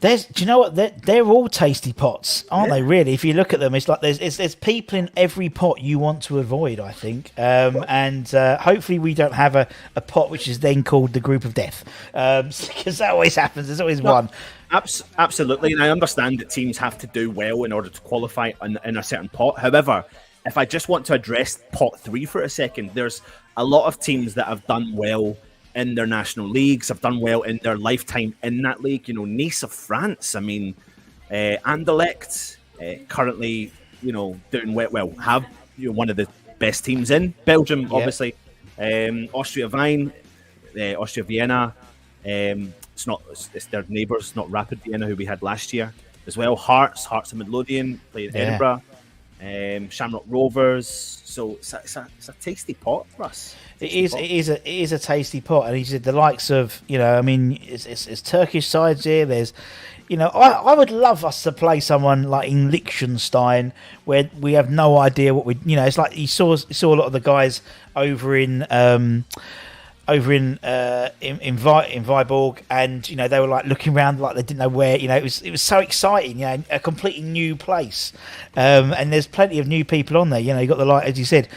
Do you know what? They're all tasty pots, aren't they? Really, if you look at them, it's like there's people in every pot you want to avoid. I think, and hopefully we don't have a pot which is then called the Group of Death, because that always happens. There's always one. Absolutely, and I understand that teams have to do well in order to qualify in a certain pot. However, if I just want to address pot 3 for a second, there's a lot of teams that have done well in their national leagues, have done well in their lifetime in that league. Nice of France, Anderlecht, currently, doing well, have one of the best teams in Belgium, obviously. Austria Wien, Austria Vienna, it's their neighbours, not Rapid Vienna, who we had last year as well. Hearts of Midlothian, played Edinburgh. Shamrock Rovers, so it's a tasty pot for us. It is a tasty pot, and he said the likes of it's Turkish sides here. There's I would love us to play someone like in Liechtenstein, where we have no idea what we it's like you saw a lot of the guys over in Viborg, and they were like looking around like they didn't know where. It was so exciting. A completely new place, and there's plenty of new people on there. You got the as you said.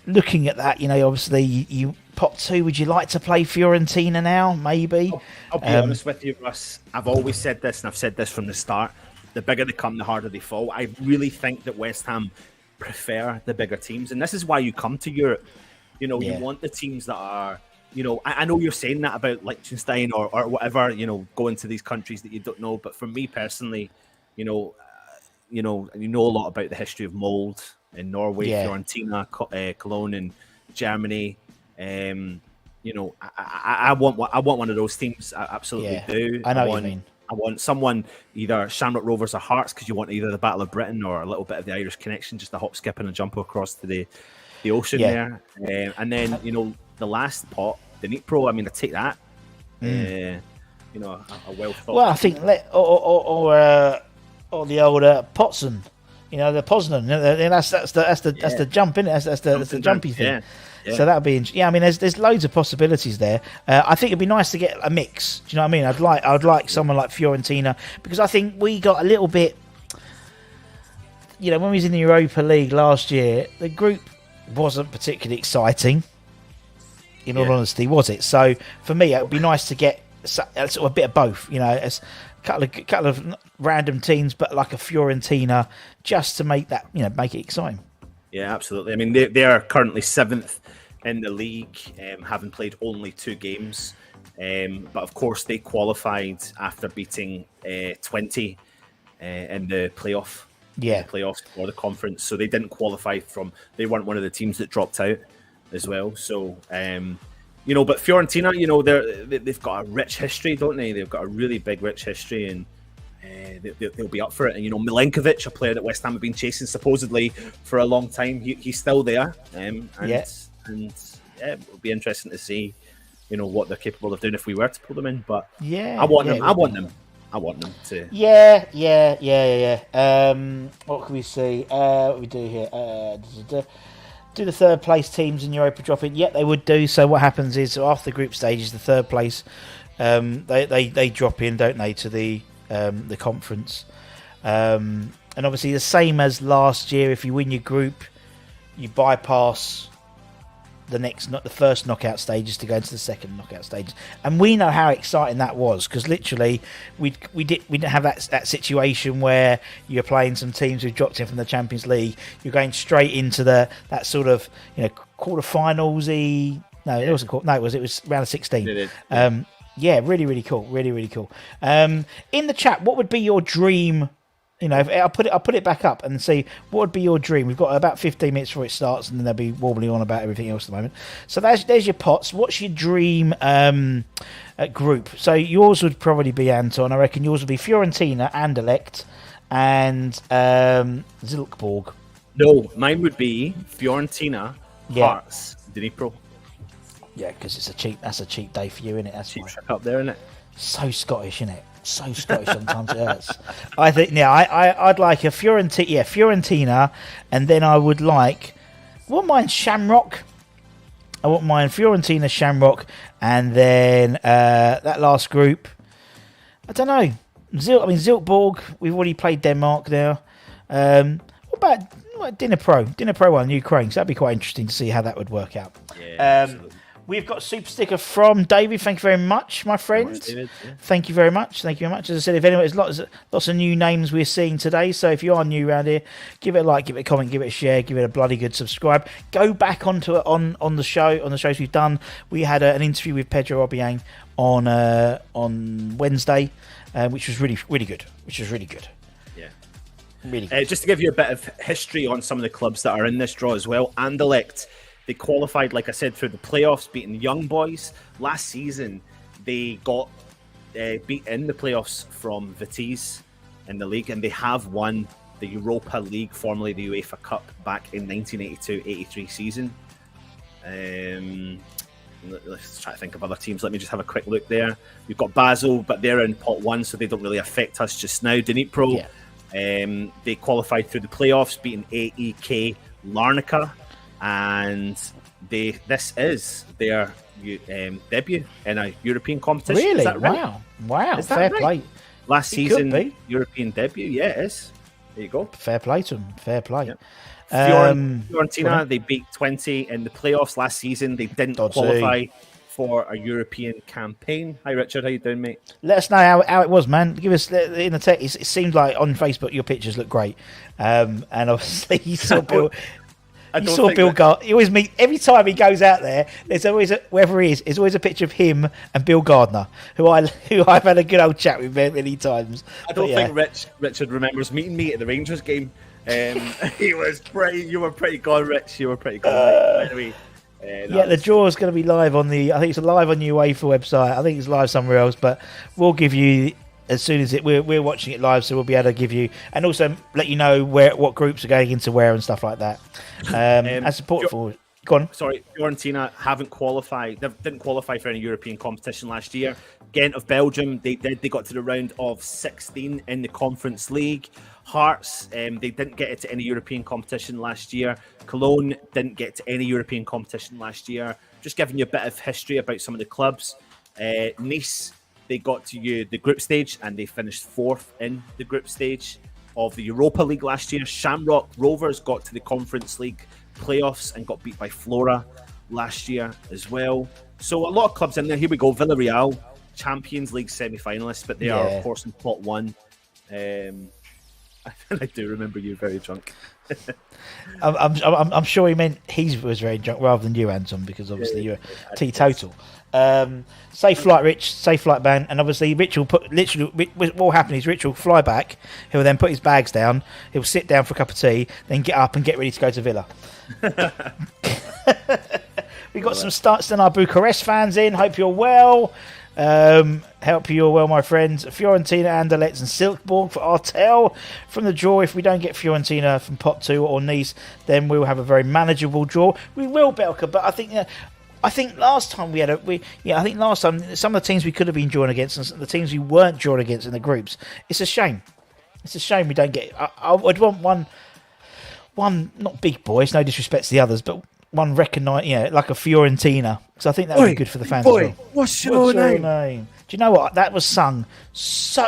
Looking at that, obviously you pot 2. Would you like to play Fiorentina now? Maybe. I'll be honest with you, Russ. I've always said this, and I've said this from the start. The bigger they come, the harder they fall. I really think that West Ham prefer the bigger teams, and this is why you come to Europe. You want the teams that are, I know you're saying that about Liechtenstein or whatever, going to these countries that you don't know, but for me personally, you know a lot about the history of mold in Norway, Fiorentina, Cologne in Germany. I want one of those teams. I absolutely do. I know what you mean. I want someone, either Shamrock Rovers or Hearts, because you want either the Battle of Britain or a little bit of the Irish connection, just a hop, skip, and a jump across to the ocean there. And then, the last pot, the Dnipro, I take that. A well thought. Well, I think, or the old Potsdam, the Poznan. That's the jump, isn't it? That's the jumpy thing. Yeah. So that would be there's loads of possibilities there. I think it'd be nice to get a mix. Do you know what I mean? I'd like someone like Fiorentina, because I think we got a little bit. When we was in the Europa League last year, the group wasn't particularly exciting. In all honesty, was it? So for me, it would be nice to get a bit of both. It's a couple of random teams, but like a Fiorentina, just to make that make it exciting. Yeah, absolutely. I mean, they are currently 7th in the league, having played only 2 games. But of course, they qualified after beating 20 in the playoff. Yeah. In the playoffs for the conference. So they didn't qualify they weren't one of the teams that dropped out as well. So, but Fiorentina, they've got a rich history, don't they? They've got a really big, rich history, and they'll be up for it. And Milenkovic, a player that West Ham have been chasing supposedly for a long time, he's still there. And it'll be interesting to see, what they're capable of doing if we were to pull them in. But I want them. I want them to. Yeah. What can we see? What we do here? Do the third place teams in Europa drop in? Yeah, they would do. So what happens is after the group stages, the third place, they drop in, don't they, to the conference, and obviously the same as last year. If you win your group, you bypass the first knockout stages to go into the second knockout stages, and we know how exciting that was, because literally we didn't have that situation where you're playing some teams who dropped in from the Champions League. You're going straight into that sort of quarterfinals-y. No, it wasn't. No, it was round of 16. Yeah, really cool. Really cool. In the chat, what would be your dream? I'll put it back up and see what would be your dream. We've got about 15 minutes before it starts, and then they'll be warbling on about everything else at the moment. So there's your pots. What's your dream group? So yours would probably be, Anton. I reckon yours would be Fiorentina, Anderlecht, and Zilkborg. No, mine would be Fiorentina, Hearts, Dnipro. Yeah, because that's a cheap day for you, isn't it? That's cheap trip up there, isn't it? So Scottish, isn't it? So Scottish sometimes it hurts. I think I'd like a Fiorentina, and then I would like. I wouldn't mind Shamrock. I wouldn't mind Fiorentina, Shamrock, and then that last group. I don't know. Zilkborg. We've already played Denmark now. What about Dnipro? Dnipro on Ukraine. So that'd be quite interesting to see how that would work out. Yeah, absolutely. We've got a super sticker from David. Thank you very much, my friend. Thank you very much. As I said, if anyone, there's lots of new names we're seeing today. So if you are new around here, give it a like, give it a comment, give it a share, give it a bloody good subscribe. Go back onto it on the shows we've done. We had an interview with Pedro Obiang on Wednesday, which was really good. Yeah. Really good. Just to give you a bit of history on some of the clubs that are in this draw as well. Anderlecht. They qualified, like I said, through the playoffs, beating Young Boys. Last season, they got beat in the playoffs from Vitesse in the league, and they have won the Europa League, formerly the UEFA Cup, back in 1982-83 season. Let's try to think of other teams. Let me just have a quick look there. We've got Basel, but they're in pot 1, so they don't really affect us just now. Dnipro, they qualified through the playoffs, beating AEK Larnaca. And this is their debut in a European competition. Really? Is that right? Wow. Is that Fair right? play. Last season, European debut. Yeah, it is. There you go. Fair play to them. Fair play. Yep. Fiorentina, they beat 20 in the playoffs last season. They didn't qualify for a European campaign. Hi, Richard. How you doing, mate? Let us know how it was, man. Give us in the text. It seems like on Facebook your pictures look great, and obviously you saw Bill. Bill Gardner. He always meet every time he goes out there. There's always wherever he is. There's always a picture of him and Bill Gardner, who I've had a good old chat with many times. I don't think Richard remembers meeting me at the Rangers game. You were pretty good, Rich. You were pretty good. By the way. The draw is going to be live on I think it's live on the UEFA website. I think it's live somewhere else, but we'll give you. As soon as we're watching it live, so we'll be able to give you and also let you know what groups are going into where and stuff like that. As support for, go on. Sorry, Fiorentina haven't qualified. They didn't qualify for any European competition last year. Ghent of Belgium, they got to the round of 16 in the Conference League. Hearts, they didn't get it to any European competition last year. Cologne didn't get to any European competition last year. Just giving you a bit of history about some of the clubs. Nice. They got to the group stage and they finished 4th in the group stage of the Europa League last year. Shamrock Rovers got to the Conference League playoffs and got beat by Flora last year as well. So a lot of clubs in there. Here we go. Villarreal, Champions League semi-finalists, but they are, of course, in pot 1. I do remember you very drunk. I'm sure he meant he was very drunk rather than you, Anton, because obviously you're teetotal. Safe flight, Rich. Safe flight, man. And obviously, Rich will what will happen is Rich will fly back. He'll then put his bags down. He'll sit down for a cup of tea, then get up and get ready to go to Villa. We've got some Stena Bucharest fans in. Hope you're well. Help you're well, my friends. Fiorentina, Anderlecht and Silkeborg for Artel. From the draw, if we don't get Fiorentina from pot 2 or Nice, then we'll have a very manageable draw. We will, Belka, but I think last time I think last time some of the teams we could have been drawn against and the teams we weren't drawn against in the groups. It's a shame. It's a shame we don't get. I would want one not big boys, no disrespect to the others, but one recognised, like a Fiorentina, because I think that would be good for the fans as well. What's your name? Do you know what? That was sung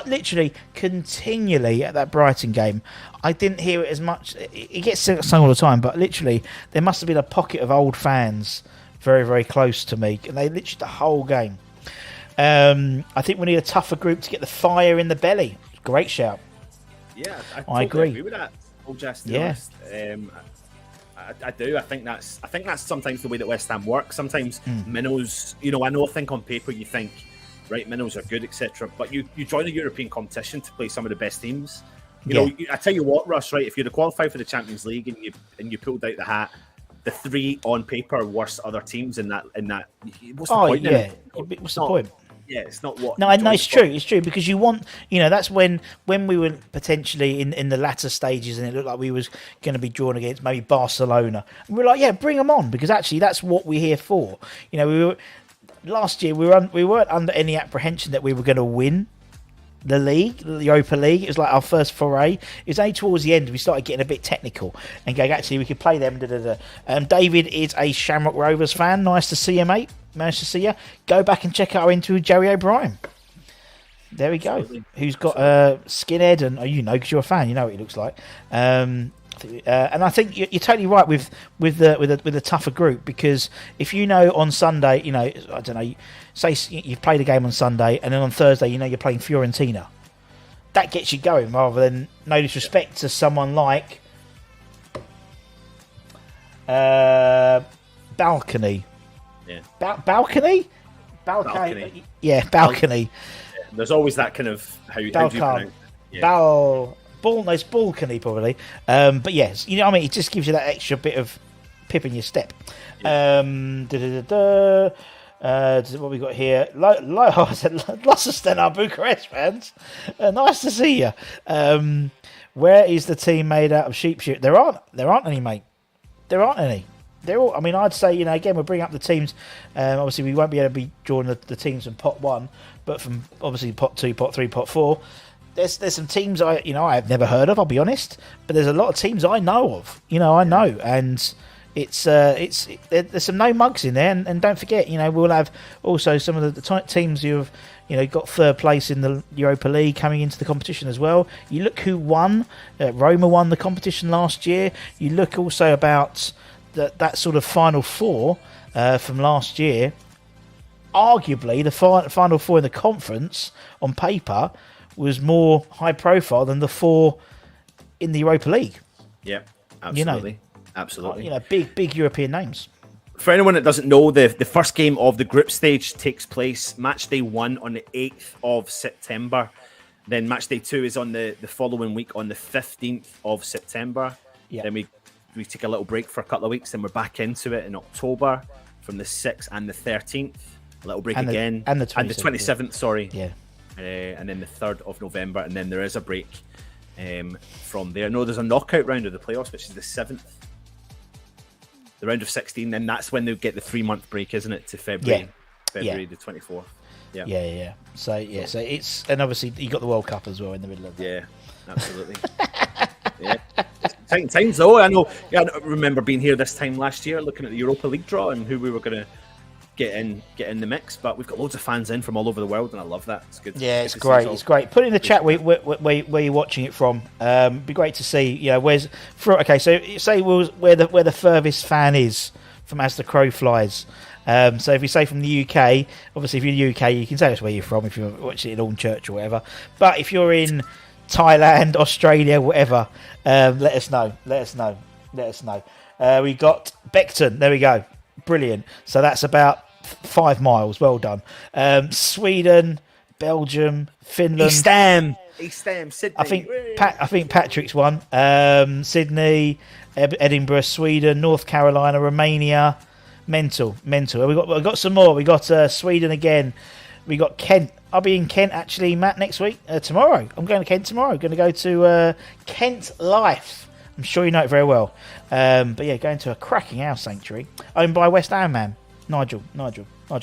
literally continually at that Brighton game. I didn't hear it as much. It gets sung all the time, but literally there must have been a pocket of old fans very, very close to me, and they literally the whole game. I think we need a tougher group to get the fire in the belly. Great shout. Yeah, I agree with that. Yes. I do. I think that's sometimes the way that West Ham works. Sometimes minnows, I think on paper you think, right, minnows are good, etc. But you join a European competition to play some of the best teams. I tell you what, Russ, right? If you'd have qualified for the Champions League and you pulled out the hat, the 3 on paper worst other teams in that. What's the point? What's the point? Yeah, it's not what. No, it's true. It's true because you want, that's when we were potentially in the latter stages and it looked like we was going to be drawn against maybe Barcelona. And we were like, yeah, bring them on because actually that's what we're here for. Last year we weren't under any apprehension that we were going to win the league, the Europa League. It was like our first foray. It was only towards the end we started getting a bit technical and going, actually we could play them. David is a Shamrock Rovers fan. Nice to see you, mate. Nice to see you. Go back and check out our interview with Jerry O'Brien. There we go. Absolutely. Who's got a skinhead and because you're a fan, you know what he looks like. And I think you're totally right with the tougher group because if on Sunday, I don't know, say you've played a game on Sunday and then on Thursday, you're playing Fiorentina. That gets you going rather than no disrespect to someone like Balcony. Yeah. Balcony. Yeah, balcony. There's always that kind of how do you pronounce it? Yeah. It's balcony probably. But yes, what I mean. It just gives you that extra bit of pip in your step. Yeah. What we got here? Lots of Stena Bucharest fans. Nice to see you. Where is the team made out of sheep shit? There aren't any, mate. There aren't any. They're all. I mean, I'd say again we'll bring up the teams. Obviously, we won't be able to be drawing the teams from pot 1, but from obviously pot 2, pot 3, pot 4. There's some teams I've never heard of. I'll be honest, but there's a lot of teams I know of. I know, and there's some no mugs in there. And don't forget, we'll have also some of the teams who have got third place in the Europa League coming into the competition as well. You look who won. Roma won the competition last year. You look also about that sort of Final Four from last year. Arguably, the Final Four in the conference on paper was more high profile than the 4 in the Europa League. Yeah, absolutely. Absolutely. Big European names. For anyone that doesn't know, the first game of the group stage takes place match day 1 on the 8th of September. Then match day 2 is on the following week on the 15th of September. Yeah. Then we take a little break for a couple of weeks, then we're back into it in October from the 6th and the 13th. A little break again. And the 27th. Sorry. Yeah. And then the 3rd of November, and then there is a break from there. No, there's a knockout round of the playoffs, which is the 7th. The round of 16, then that's when they get the 3-month break, isn't it, to February the 24th. Yeah. So it's, and obviously you got the World Cup as well in the middle of that. Yeah, absolutely. Yeah. Exciting times though. I remember being here this time last year looking at the Europa League draw and who we were going to get in the mix, but we've got loads of fans in from all over the world and I love that. It's good. Yeah, it's great. It's great. Put in the chat where you're watching it from. Be great to see. Where's so say where the furthest fan is from as the crow flies. So if you say from the UK, obviously if you're in the UK you can tell us where you're from if you're watching it in Church or whatever. But if you're in Thailand, Australia, whatever. Let us know. We got Beckton. There we go. Brilliant. So that's about 5 miles. Well done. Sweden, Belgium, Finland. East Ham, Sydney. I think Patrick's won. Sydney, Edinburgh, Sweden, North Carolina, Romania. Mental. We got some more. We got Sweden again. We got Kent. I'll be in Kent actually, Matt, next week. Tomorrow. I'm going to Kent tomorrow. Going to go to Kent Life. I'm sure you know it very well. But yeah, going to a cracking house sanctuary owned by West Ham man Nigel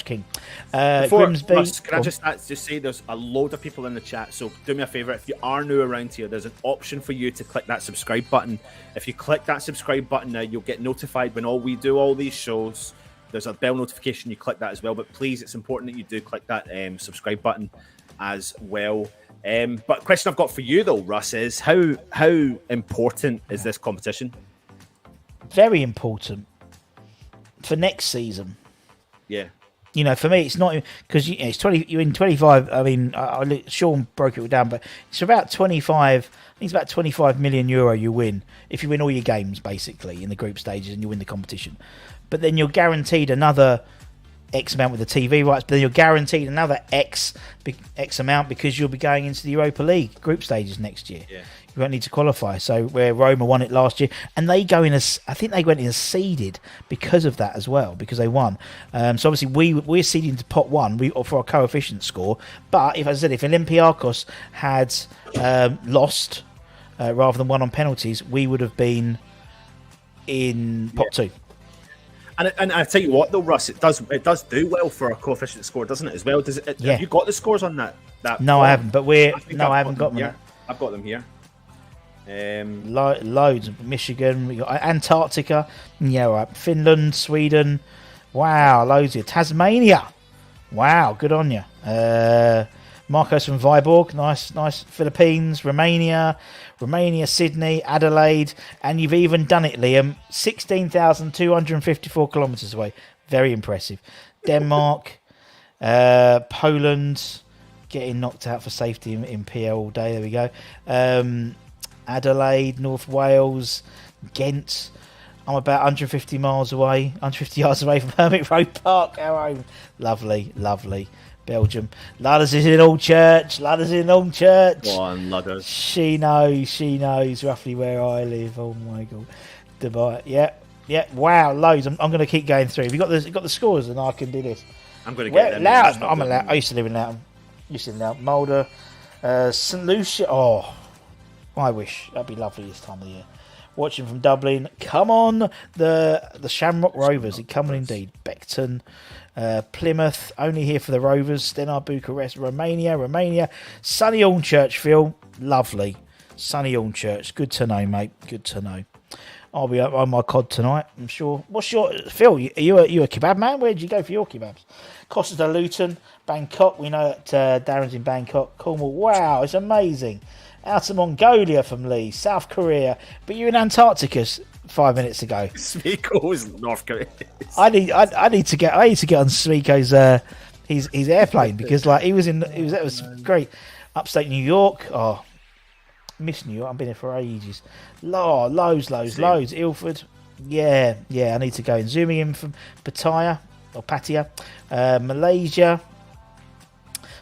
King. Grimsby. Russ, can I just say there's a load of people in the chat, so do me a favour, if you are new around here, there's an option for you to click that subscribe button. If you click that subscribe button now, you'll get notified when we do all these shows. There's a bell notification, you click that as well, but please, it's important that you do click that subscribe button as well. But question I've got for you though, Russ, is how important is this competition? Very important for next season. Yeah. You know, for me, it's not because it's 20. You're in 25. I mean, Sean broke it down, but it's about 25. I think it's about 25 million euro you win if you win all your games, basically, in the group stages and you win the competition. But then you're guaranteed another X amount with the TV rights. But then you're guaranteed another X amount because you'll be going into the Europa League group stages next year. Yeah. You won't need to qualify. So where Roma won it last year, and they go in as I think they went in as seeded because of that as well, because they won. So obviously we're seeded into pot 1 for our coefficient score. But if Olympiacos had lost rather than won on penalties, we would have been in pot 2. And I tell you what, though, Russ, it does do well for our coefficient score, doesn't it? As well, does it? Yeah. Have you got the scores on that? No, I haven't. But I haven't got them here. I've got them here. Loads of Michigan. We got Antarctica. Yeah, right. Finland, Sweden. Wow, loads here. Tasmania. Wow, good on you. Marcos from Viborg. Nice. Philippines, Romania, Sydney, Adelaide, and you've even done it, Liam. 16,254 kilometres away. Very impressive. Denmark, Poland, getting knocked out for safety in PL all day. There we go. Adelaide, North Wales, Ghent. I'm about 150 yards away from Hermit Road Park. Our home. Lovely. Belgium. Ladders is in all church. Go on, Ladders. She knows roughly where I live. Oh my god. Dubai. Yeah. Wow, loads. I'm going to keep going through. Have you got the scores, and I can do this. I'm going to get them. Loughton. I'm allowed. I used to live in Loughton. Mulder, St Lucia. Oh, I wish that'd be lovely this time of the year. Watching from Dublin. Come on, the Shamrock Rovers. Come on, indeed. Beckton. Plymouth, only here for the Rovers. Stenar, Bucharest, Romania. Sunny Hornchurch, Phil. Lovely. Sunny Hornchurch. Good to know, mate. Good to know. I'll be up on my cod tonight, I'm sure. What's your... Phil, are you a kebab man? Where did you go for your kebabs? Costa de Luton, Bangkok. We know that Darren's in Bangkok. Cornwall. Wow, it's amazing. Out of Mongolia from Lee. South Korea. But you're in Antarctica 5 minutes ago. Smiko's North Korea. I need to get on Smiko's his airplane because that was great. Upstate New York. Oh, miss New York. I've been here for ages. Loads. Ilford. Yeah. I need to go and zooming in from Pattaya. Malaysia.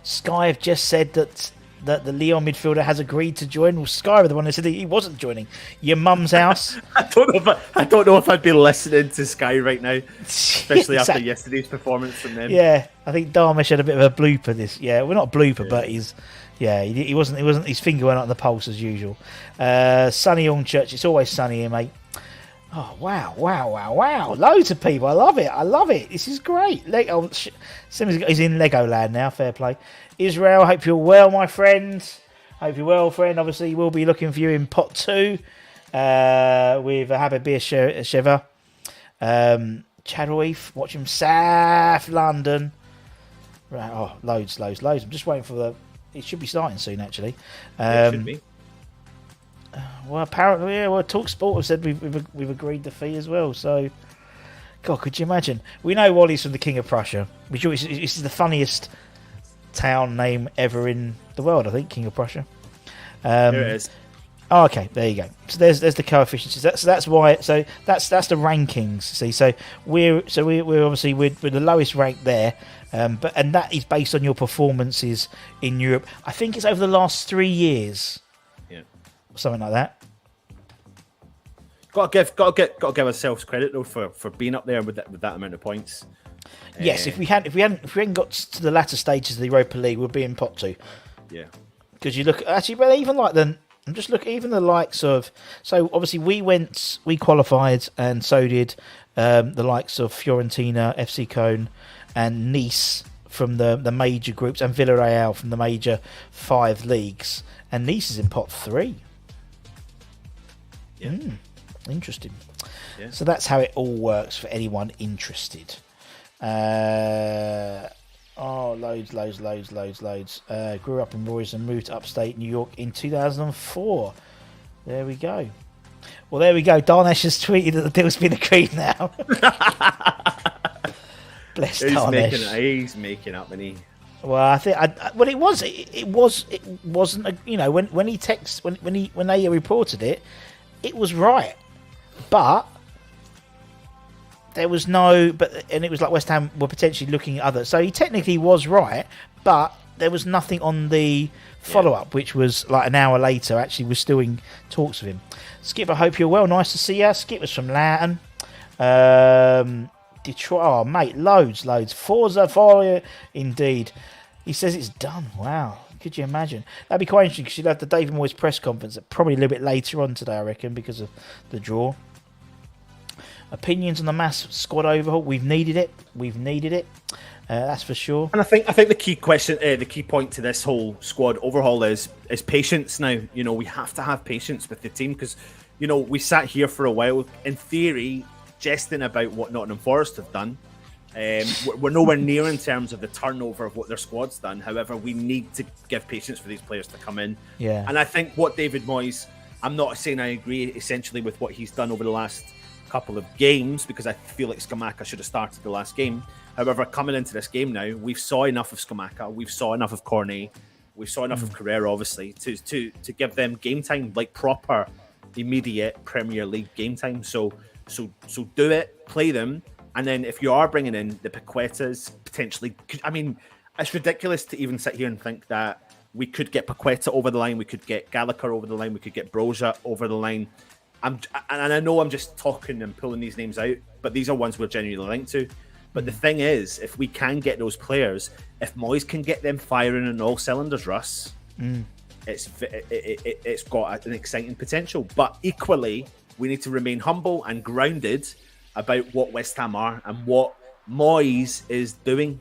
Sky have just said that the Lyon midfielder has agreed to join. Well, Sky were the one who said he wasn't joining. Your mum's house. I don't know if I'd be listening to Sky right now, especially after yesterday's performance from them. Yeah, I think Darmish had a bit of a blooper. Not a blooper, but he wasn't. His finger went on the pulse as usual. Sunny Hornchurch. It's always sunny here, mate. Oh wow! Loads of people. I love it. This is great. He's in Legoland now. Fair play. Israel, hope you're well, my friend. Obviously, we'll be looking for you in pot 2 with Habib Sheva. Chadwell, watching South London. Right, oh, loads. I'm just waiting for it should be starting soon, actually. It should be. Well, apparently, TalkSport have said we've agreed the fee as well. So, God, could you imagine? We know Wally's from the King of Prussia. This is the funniest town name ever in the world, I think, King of Prussia. There it is. Oh, okay, there you go. So there's the coefficients. That's why. So that's the rankings. See, so we're obviously we're the lowest ranked there, and that is based on your performances in Europe. I think it's over the last 3 years. Yeah, something like that. Got to give ourselves credit though for being up there with that amount of points. Yes, if we hadn't got to the latter stages of the Europa League, we'd be in pot 2. Yeah, because you look actually, but even like I'm just looking even the likes of. So obviously we qualified, and so did the likes of Fiorentina, FC Cologne, and Nice from the major groups, and Villarreal from the major 5 leagues, and Nice is in pot 3. Yeah. Interesting. Yeah. So that's how it all works for anyone interested. Loads. Grew up in Royston, moved to upstate New York in 2004. There we go. Well, there we go. Darnesh has tweeted that the deal's been agreed now. Bless Darnesh. He's making up, and he. Well, I think it wasn't. When he texts when they reported it, it was right, but there was no. And it was like West Ham were potentially looking at other. So he technically was right, but there was nothing on the follow-up, which was like an hour later. Actually, we're still in talks with him. Skip, I hope you're well. Nice to see you. Skip was from Loughton. Detroit. Oh, mate, loads. Forza for you, indeed. He says it's done. Wow. Could you imagine? That'd be quite interesting because you'd have the David Moyes press conference probably a little bit later on today, I reckon, because of the draw. Opinions on the mass squad overhaul. We've needed it. That's for sure. And I think the key question, the key point to this whole squad overhaul is patience. Now, we have to have patience with the team because, we sat here for a while, in theory, jesting about what Nottingham Forest have done. We're nowhere near in terms of the turnover of what their squad's done. However, we need to give patience for these players to come in. Yeah. And I think what David Moyes, I'm not saying I agree essentially with what he's done over the last couple of games, because I feel like Scamacca should have started the last game. However, coming into this game now, we've saw enough of Scamacca, we've saw enough of Cornet, we've saw enough of Carrera, obviously, to give them game time, like proper, immediate Premier League game time. So do it, play them. And then if you are bringing in the Paquetas, potentially, I mean, it's ridiculous to even sit here and think that we could get Paqueta over the line, we could get Gallagher over the line, we could get Broja over the line. And I know I'm just talking and pulling these names out, but these are ones we're genuinely linked to. But the thing is, if we can get those players, if Moyes can get them firing on all cylinders, Russ, it's got an exciting potential. But equally, we need to remain humble and grounded about what West Ham are and what Moyes is doing,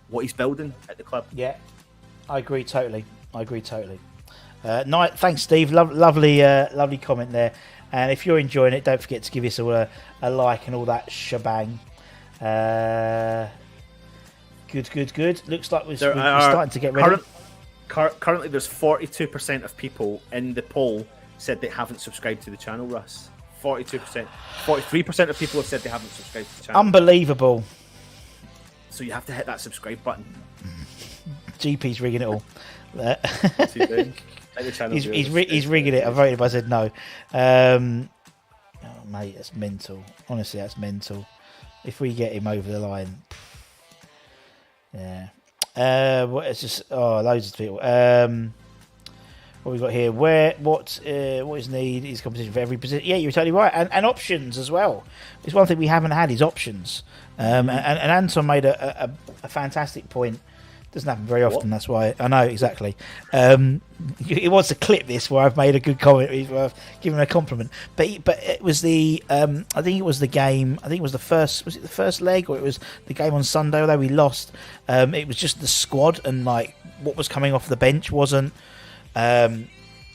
what he's building at the club. Yeah, I agree totally. Thanks, Steve. Lovely comment there. And if you're enjoying it, don't forget to give us a like and all that shebang. Good. Looks like we're starting to get ready. Currently, there's 42% of people in the poll said they haven't subscribed to the channel, Russ. 42%. 43% of people have said they haven't subscribed to the channel. Unbelievable. So you have to hit that subscribe button. GP's rigging it all. He's rigging it. I voted if I said no. Mate, that's mental. Honestly, that's mental. If we get him over the line, yeah. It's just loads of people. What we got here? What is need is competition for every position. Yeah, you're totally right, and options as well. It's one thing we haven't had is options. And Anton made a fantastic point. Doesn't happen very often. That's why I know exactly. He wants to clip this where I've made a good comment. He's worth giving him a compliment. But it was the I think it was the game. I think it was the first. Was it the first leg or it was the game on Sunday? Although we lost, it was just the squad and like what was coming off the bench wasn't. I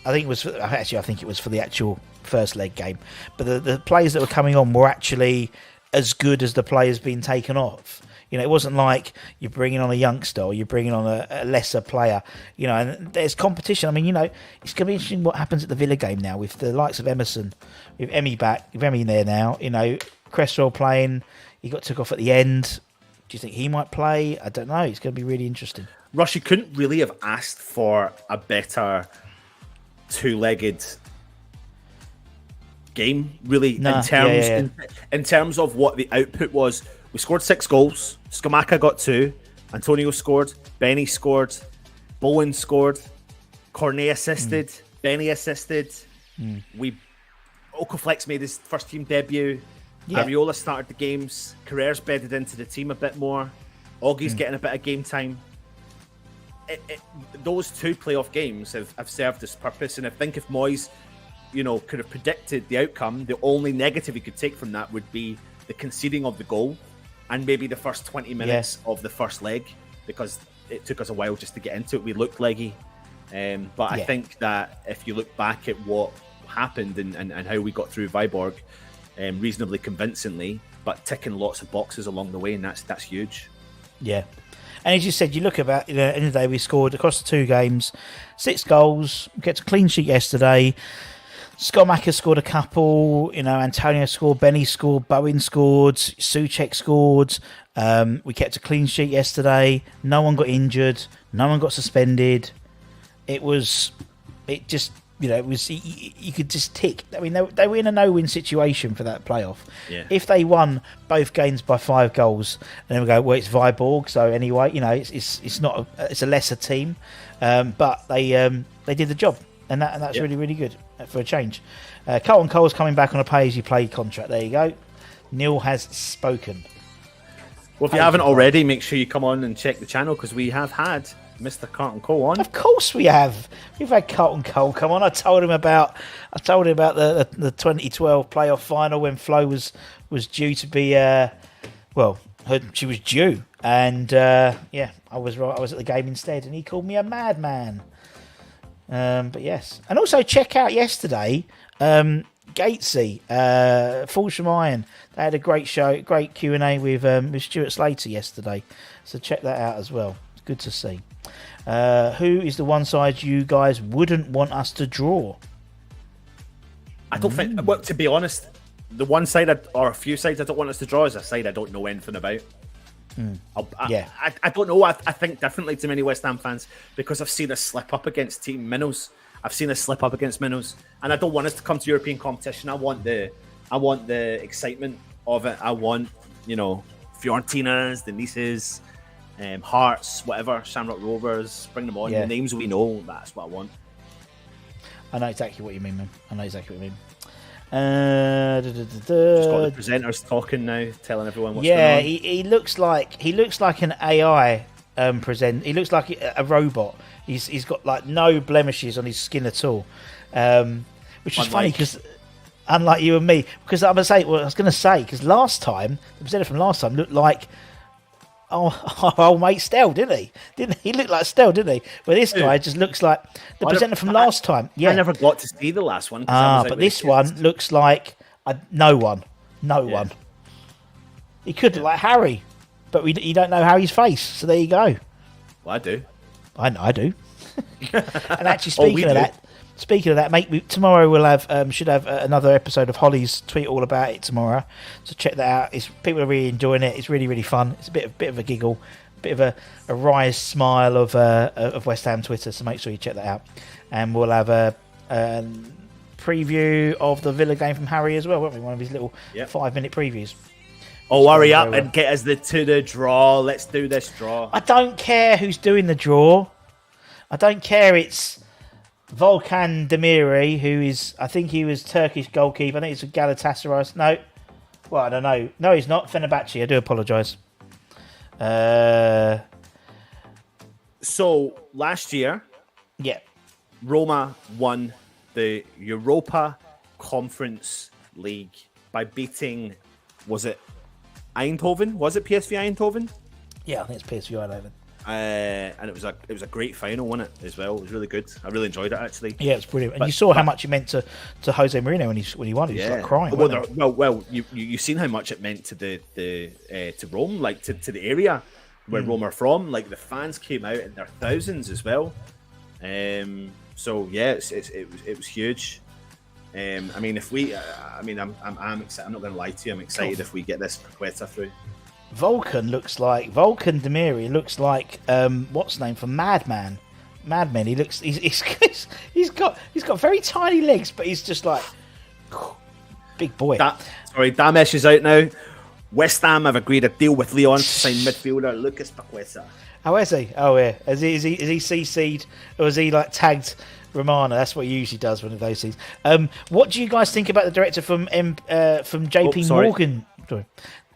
think it was for the actual first leg game. But the players that were coming on were actually as good as the players being taken off. It wasn't like you're bringing on a youngster or you're bringing on a lesser player. And there's competition. I mean, it's going to be interesting what happens at the Villa game now with the likes of Emerson, with Emmy back, with Emmy there now. Cresswell playing. He got took off at the end. Do you think he might play? I don't know. It's going to be really interesting. Rush, you couldn't really have asked for a better two-legged game, really. Nah, In terms of what the output was, we scored 6 goals. Skamaka got 2. Antonio scored. Benny scored. Bowen scored. Cornet assisted. Benny assisted. Okaflex made his first team debut. Yeah. Ariola started the games. Carrer's bedded into the team a bit more. Augie's getting a bit of game time. Those 2 playoff games have served this purpose, and I think if Moyes, could have predicted the outcome, the only negative he could take from that would be the conceding of the goal and maybe the first 20 minutes of the first leg, because it took us a while just to get into it. We looked leggy, but I think that if you look back at what happened and how we got through Viborg reasonably convincingly, but ticking lots of boxes along the way, and that's huge. Yeah. And as you said, you look about, at the end of the day, we scored across the 2 games, 6 goals, we kept a clean sheet yesterday. Skamaka scored a couple, Antonio scored, Benny scored, Bowen scored, Souček scored. We kept a clean sheet yesterday. No one got injured. No one got suspended. You could just tick. I mean, they were in a no-win situation for that playoff. Yeah. If they won both games by 5 goals, and then we go, well, it's Viborg, so anyway, it's not it's a lesser team, but they did the job, and that's really, really good for a change. Carlton Cole's coming back on a pay-as-you-play contract. There you go. Neil has spoken. Well, if you haven't already, make sure you come on and check the channel, because we have had Mr. Carlton Cole on. Of course we have. We've had Carlton Cole come on. I told him about the 2012 playoff final when Flo was due to be she was due, and I was right. I was at the game instead, and he called me a madman. But yes, and also check out yesterday, Gatesy, Fulsham Iron. They had a great show, great Q&A with Stuart Slater yesterday. So check that out as well. It's good to see. Who is the one side you guys wouldn't want us to draw? I don't think. Well, to be honest, the one side or a few sides I don't want us to draw is a side I don't know anything about. I don't know. I think differently to many West Ham fans, because I've seen us slip up against Team Minnows. I've seen us slip up against Minnows, and I don't want us to come to European competition. I want the excitement of it. I want Fiorentinas, the Nices, Hearts, whatever, Shamrock Rovers. Bring them on. The names we know. That's what I want. I know exactly what you mean, man. Just got the presenters talking now, telling everyone what's going on. he looks like an AI present. He looks like a robot. He's got like no blemishes on his skin at all, which is funny because unlike you and me, because I was going to say because last time the presenter from last time looked like our old mate Stell, didn't he? He looked like Stell, didn't he? Well, this guy just looks like the presenter from last time. Yeah, I never got to see the last one. But this one looks like no one. He could look like Harry, but you don't know Harry's face. So there you go. Well, I do. I do. And actually, speaking of that, mate, tomorrow we'll have should have another episode of Holly's tweet all about it tomorrow. So check that out. People are really enjoying it. It's really, really fun. It's a bit of a giggle, a bit of a wry smile of West Ham Twitter. So make sure you check that out. And we'll have a preview of the Villa game from Harry as well, won't we? One of his little 5-minute previews. Oh, hurry up and get us to the draw. Let's do this draw. I don't care who's doing the draw. I don't care. It's Volkan Demiri, I think he was Turkish goalkeeper. I think it's Galatasaray. No. Well, I don't know. No, he's not. Fenerbahce. I do apologise. So, last year, Roma won the Europa Conference League by beating, was it Eindhoven? Was it PSV Eindhoven? Yeah, I think it's PSV Eindhoven. And it was a great final, wasn't it? As well, it was really good. I really enjoyed it actually. Yeah, it's brilliant. And you saw how much it meant to Jose Mourinho when he won. He was like crying. Well, you've seen how much it meant to to Rome, like to the area where Rome are from. Like the fans came out in their thousands as well. So yeah, it was huge. I mean, if we, I'm excited. I'm not going to lie to you. I'm excited if we get this Paqueta through. Volkan Demiri looks like what's his name from Madman. madmen. He looks. He's got very tiny legs, but he's just like big boy. Damesh is out now. West Ham have agreed a deal with Lyon to sign midfielder Lucas Paqueta. Oh, is he? Oh, yeah. Is he CC'd or is he like tagged Romana? That's what he usually does one of those things. What do you guys think about the director from JP Morgan? Sorry.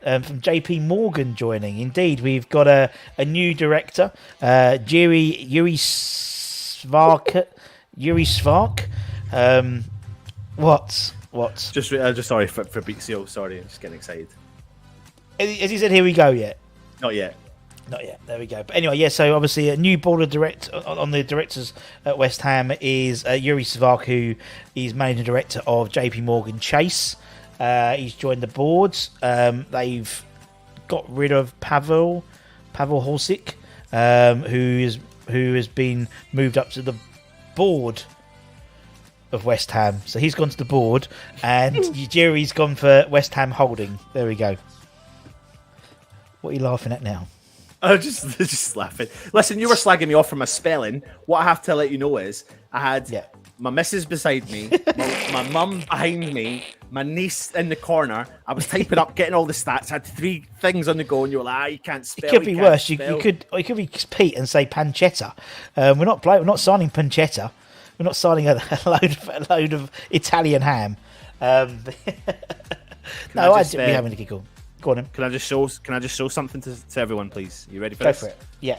From JP Morgan joining. Indeed, we've got a new director, Yuri Svark. What? Just sorry for Fabrizio. Sorry, I'm just getting excited. Has he said here we go yet? Not yet. Not yet. There we go. But anyway, yeah. So obviously, a new board of on the directors at West Ham is Yuri Svark, who is managing director of JP Morgan Chase. He's joined the boards. They've got rid of Pavel Horsic, who has been moved up to the board of West Ham. So he's gone to the board, and Yuri's gone for West Ham Holding. There we go. What are you laughing at now? I'm just laughing. Listen, you were slagging me off for my spelling. What I have to let you know is I had my missus beside me, my mum behind me, my niece in the corner. I was typing up, getting all the stats. I had 3 things on the go, and you were like, you can't spell. It could be worse. You could be Pete and say pancetta. We're not signing pancetta. We're not signing a load of Italian ham. No, I'd be having a giggle. Go on, him. Can I just show something to everyone, please? You ready for this? Go for it. Yeah.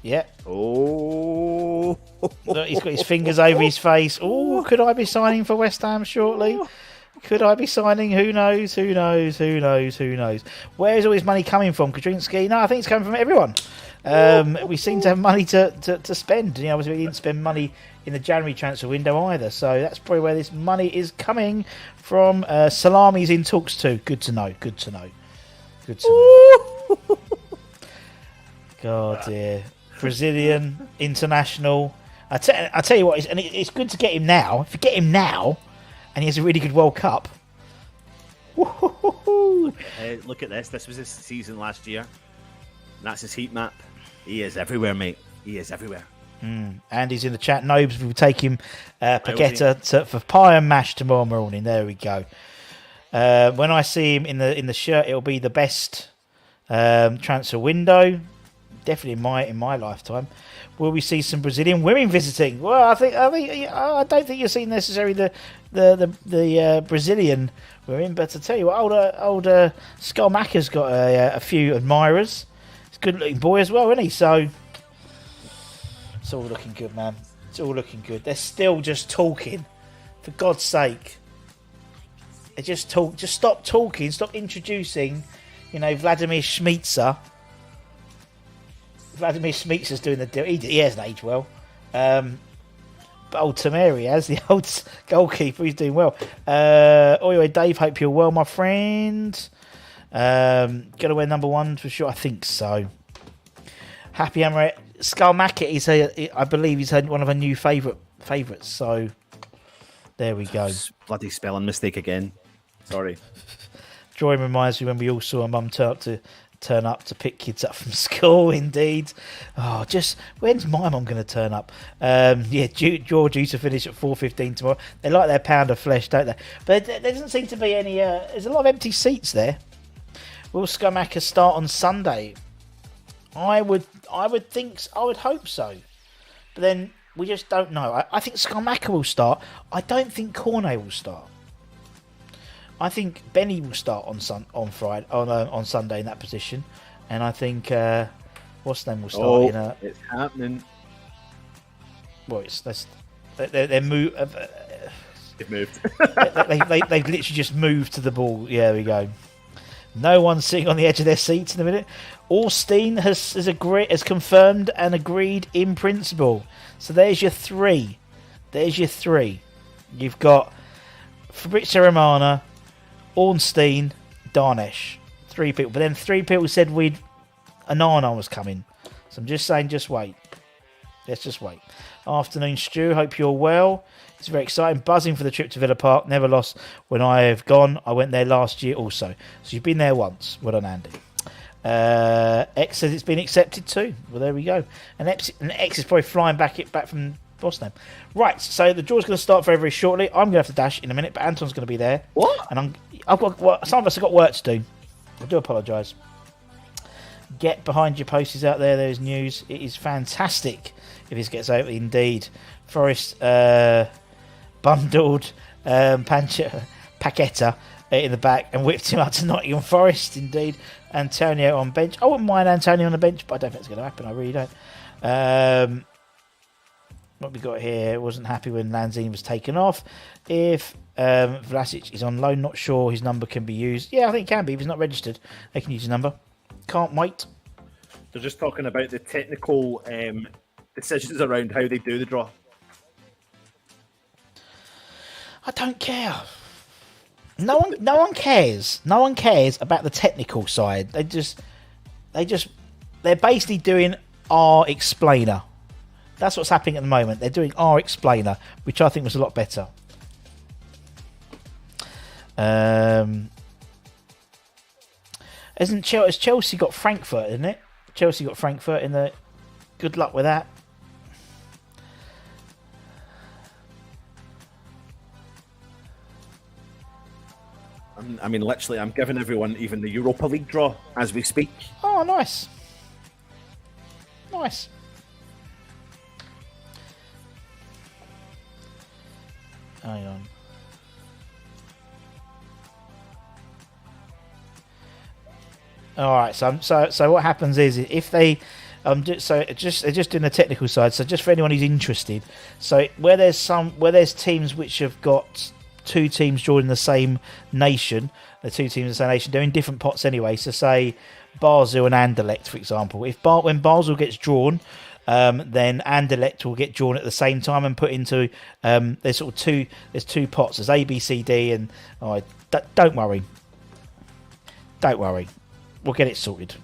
Yeah. Oh. Look, he's got his fingers over his face. Oh, could I be signing for West Ham shortly? Could I be signing? Who knows? Who knows? Who knows? Who knows? Where's all his money coming from? Kaczynski? No, I think it's coming from everyone. We seem to have money to spend. Obviously we didn't spend money in the January transfer window either, so that's probably where this money is coming from. Salami's in talks too. Good to know. God dear. Brazilian international. I tell you what, it's good to get him now. If you get him now, and he has a really good World Cup. Look at this. This was his season last year. And that's his heat map. He is everywhere, mate. He is everywhere. And he's in the chat. Nobes will take him Paqueta for pie and mash tomorrow morning. There we go. When I see him in the shirt, it'll be the best transfer window. Definitely in my lifetime. Will we see some Brazilian women visiting? Well, I don't think you'll see necessarily the Brazilian women, but to tell you what, older Skolmacher's got a few admirers. He's a good-looking boy as well, isn't he? So it's all looking good, man. It's all looking good. They're still just talking, for God's sake. They just talk. Just stop talking. Stop introducing. Vladimir Smica. Vladimir Smica's doing the deal. He hasn't aged well. But old Tamari has, the old goalkeeper. He's doing well. Oi, Dave, hope you're well, my friend. Gonna wear number 1 for sure. I think so. Happy Amaret. Skalmaket, I believe he's one of her new favourites. So there we go. Bloody spelling mistake again. Sorry. Drawing reminds me when we all saw a mum turn up to pick kids up from school. Indeed. Oh, when's my mum going to turn up? George used to finish at 4:15 tomorrow. They like their pound of flesh, don't they? But there doesn't seem to be any. There's a lot of empty seats there. Will Schumacher start on Sunday? I would think. I would hope so. But then we just don't know. I think Schumacher will start. I don't think Cornet will start. I think Benny will start on Sunday in that position, and I think what's the name will start it's happening. Well, they're moved. They've moved. They've literally just moved to the ball. Yeah, there we go. No one's sitting on the edge of their seats in a minute. Orstein has confirmed and agreed in principle. So there's your 3. You've got Fabrizio Romana, Ornstein, Darnesh. 3 people. But then 3 people said Anana was coming. So I'm just saying, just wait. Let's just wait. Afternoon, Stu. Hope you're well. It's very exciting. Buzzing for the trip to Villa Park. Never lost when I have gone. I went there last year also. So you've been there once. Well done, Andy. X says it's been accepted too. Well, there we go. And X is probably flying back from Boston. Right, so the draw's going to start very, very shortly. I'm going to have to dash in a minute, but Anton's going to be there. What? And some of us have got work to do. I do apologise. Get behind your posters out there. There's news. It is fantastic if this gets over. Indeed, Forest bundled Paqueta in the back and whipped him up to Nottingham Forest. Indeed, Antonio on bench. I wouldn't mind Antonio on the bench, but I don't think it's going to happen. I really don't. What we got here, wasn't happy when Lanzini was taken off. If Vlasic is on loan, not sure his number can be used. Yeah, I think it can be. If he's not registered, they can use his number. Can't wait. They're just talking about the technical decisions around how they do the draw. I don't care. No one cares. No one cares about the technical side. They're basically doing our explainer. That's what's happening at the moment. They're doing our explainer, which I think was a lot better. Has Chelsea got Frankfurt, isn't it? Chelsea got Frankfurt in the. Good luck with that. I mean, literally, I'm giving everyone even the Europa League draw as we speak. Oh, nice. Nice. Hang on. All right. So what happens is if they they're just doing the technical side. So just for anyone who's interested, so where there's teams which have got two teams drawn in the same nation, they're in different pots anyway. So say Basel and Anderlecht, for example. When Basel gets drawn, then Anderlecht will get drawn at the same time and put into there's two pots. There's A, B, C, D, and don't worry, we'll get it sorted.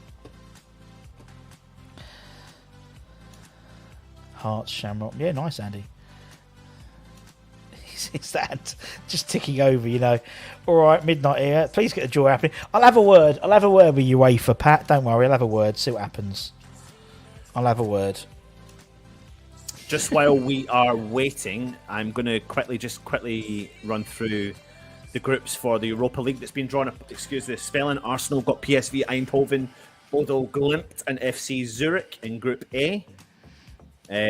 Hearts, Shamrock, yeah, nice, Andy. Is that just ticking over? All right, midnight here. Please get a draw happening. I'll have a word with UEFA, Pat. Don't worry, I'll have a word. See what happens. I'll have a word. Just while we are waiting, I'm going to quickly run through the groups for the Europa League that's been drawn up. Excuse the spelling. Arsenal got PSV Eindhoven, Bodo Glimt and FC Zurich in Group A.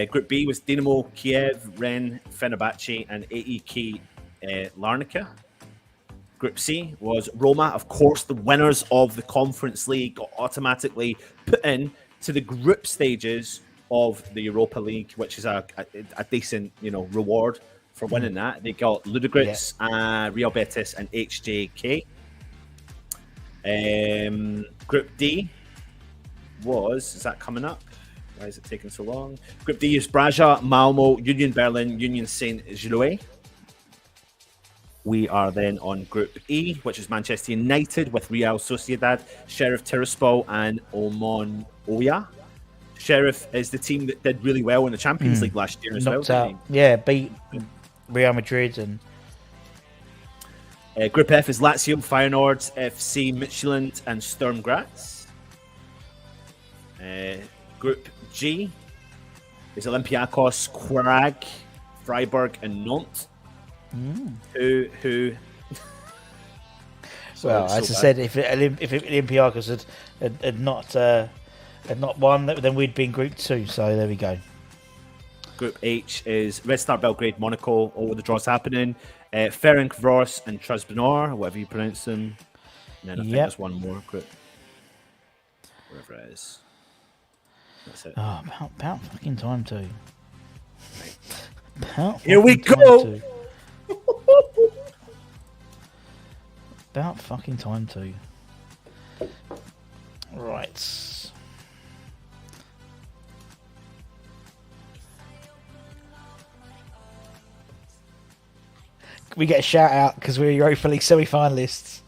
Group B was Dinamo Kiev, Rennes, Fenerbahce and AEK Larnaca. Group C was Roma. Of course, the winners of the Conference League got automatically put in to the group stages of the Europa League, which is a decent, reward for winning that. They got Ludogorets, Real Betis, and HJK. Group D is that coming up? Why is it taking so long? Group D is Braga, Malmo, Union Berlin, Union Saint-Gilloise. We are then on Group E, which is Manchester United with Real Sociedad, Sheriff Tiraspol, and Oman Oya. Sheriff is the team that did really well in the Champions League last year as Knocked well. Out. Yeah, beat Real Madrid. And Group F is Lazio, Feyenoord, FC Midtjylland, and Sturm Graz. Group G is Olympiacos, Prague, Freiburg, and Nantes. Who? Well, as I said, if Olympiacos had not won, then we'd be in Group 2. So there we go. Group H is Red Star Belgrade, Monaco. All the draws happening. Ferencváros and Trabzonspor, whatever you pronounce them. And then I think there's one more group. Wherever it is. That's it. Oh, about fucking time too. Here we go. About fucking time too. Right. We get a shout out because we're Europa League semi-finalists.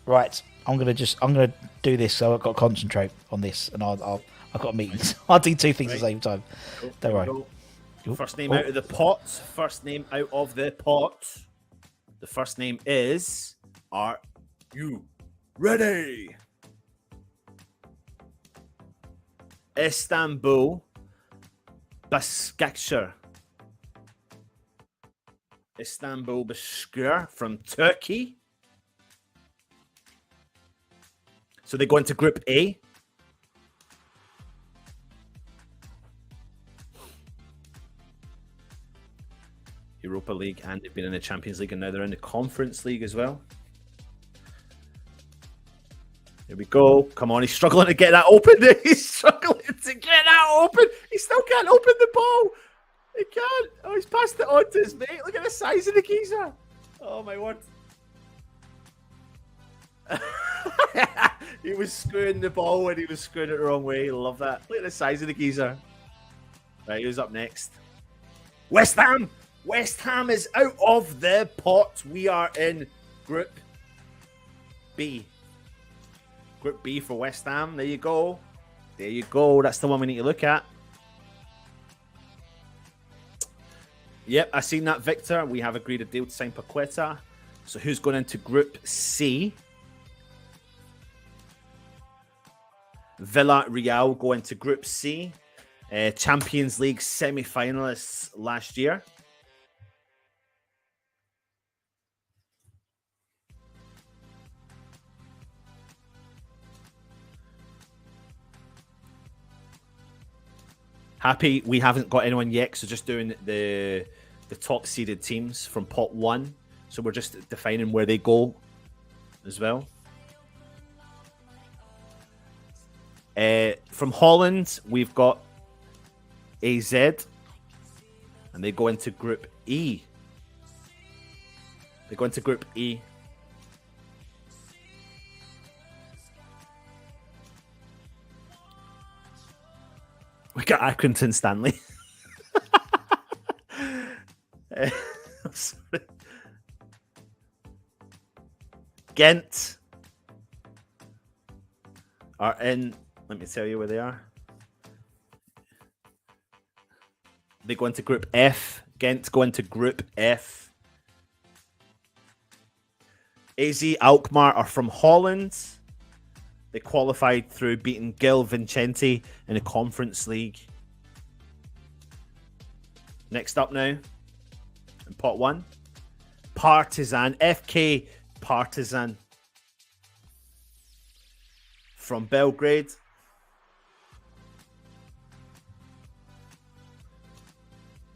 Right. I'm gonna do this, so I've got to concentrate on this, and I've got meetings. I'll do two things at the same time. Cool. Don't worry. First name out of the pot. The first name is Art You ready? Istanbul, Başakşehir. Istanbul Başakşehir from Turkey. So they go into Group A. Europa League, and they've been in the Champions League, and now they're in the Conference League as well. Here we go. Come on, he's struggling to get that open. He's struggling to get that open. He still can't open the ball. He can't. Oh, he's passed it on to his mate. Look at the size of the geezer. Oh, my word. He was screwing the ball when he was screwing it the wrong way. Love that. Look at the size of the geezer. Right, who's up next? West Ham. West Ham is out of the pot. We are in Group B. Group B for West Ham. There you go. There you go. That's the one we need to look at. Yep, I seen that, Victor. We have agreed a deal to sign Paqueta. So who's going into Group C? Villarreal go into Group C. Champions League semi-finalists last year. Happy we haven't got anyone yet, so just doing the top seeded teams from pot 1. So we're just defining where they go as well. From Holland, we've got AZ, and they go into Group E. They go into Group E. We got Accrington Stanley. Sorry. Ghent are in. Let me tell you where they are. They go into Group F. Ghent go into Group F. AZ Alkmaar are from Holland. They qualified through beating Gil Vicente in the Conference League. Next up now, in pot 1, Partizan, FK Partizan from Belgrade.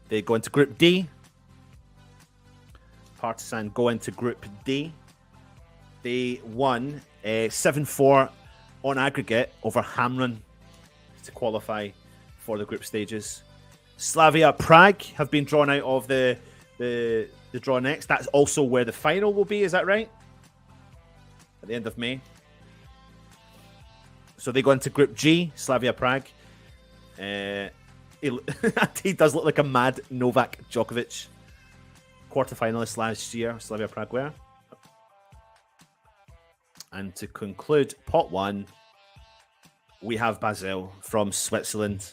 They go into Group D. Partizan go into Group D. They won 7-4 on aggregate over Hamrun to qualify for the group stages. Slavia Prague have been drawn out of the draw next. That's also where the final will be, is that right? At the end of May. So they go into Group G, Slavia Prague. He does look like a mad Novak Djokovic. Quarterfinalist last year, Slavia Prague were. And to conclude pot 1, we have Basel from Switzerland.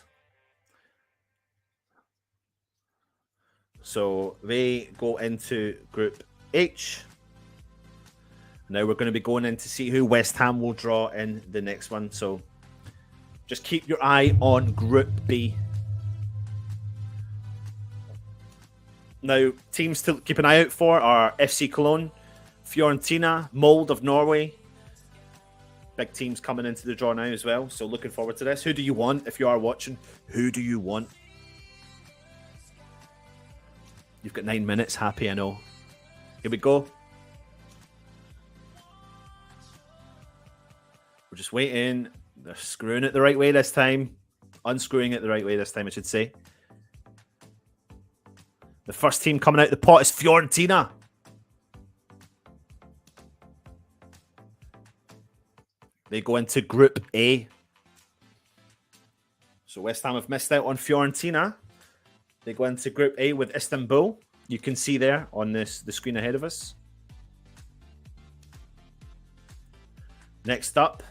So they go into Group H. Now we're going to be going in to see who West Ham will draw in the next one. So just keep your eye on Group B. Now, teams to keep an eye out for are FC Cologne, Fiorentina, Molde of Norway. Big teams coming into the draw now as well. So looking forward to this. Who do you want if you are watching? Who do you want? You've got 9 minutes. Happy, I know. Here we go. We're just waiting. They're screwing it the right way this time. Unscrewing it the right way this time, I should say. The first team coming out of the pot is Fiorentina. They go into Group A. So West Ham have missed out on Fiorentina. They go into Group A with Istanbul. You can see there on the screen ahead of us. Next up,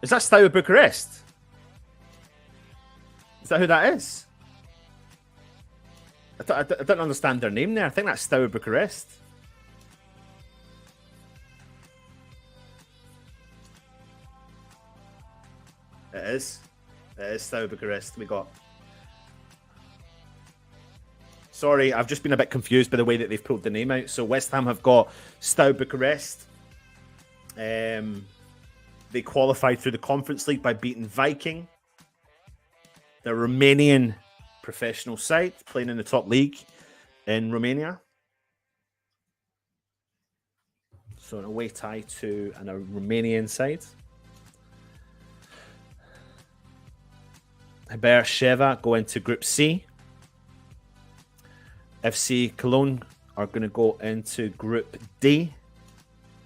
Is that Steaua Bucharest? Is that who that is? I don't understand their name there. I think that's Steaua Bucharest. It is. It is Steaua Bucharest. We got. Sorry, I've just been a bit confused by the way that they've pulled the name out. So West Ham have got Steaua Bucharest. They qualified through the Conference League by beating Viking, the Romanian professional side, playing in the top league in Romania. So an away tie to a Romanian side. Beersheva go into Group C. FC Cologne are going to go into Group D.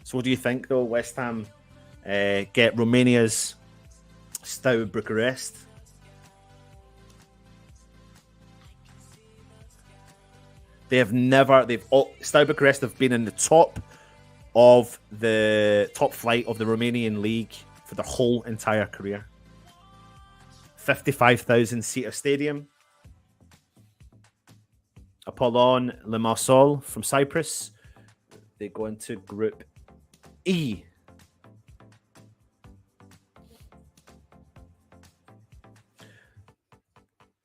So what do you think, though? West Ham get Romania's Steaua Bucharest. Steaua Bucharest have been in the top flight of the Romanian league for their whole entire career. 55,000 seater stadium. Apollon Limassol from Cyprus. They go into Group E.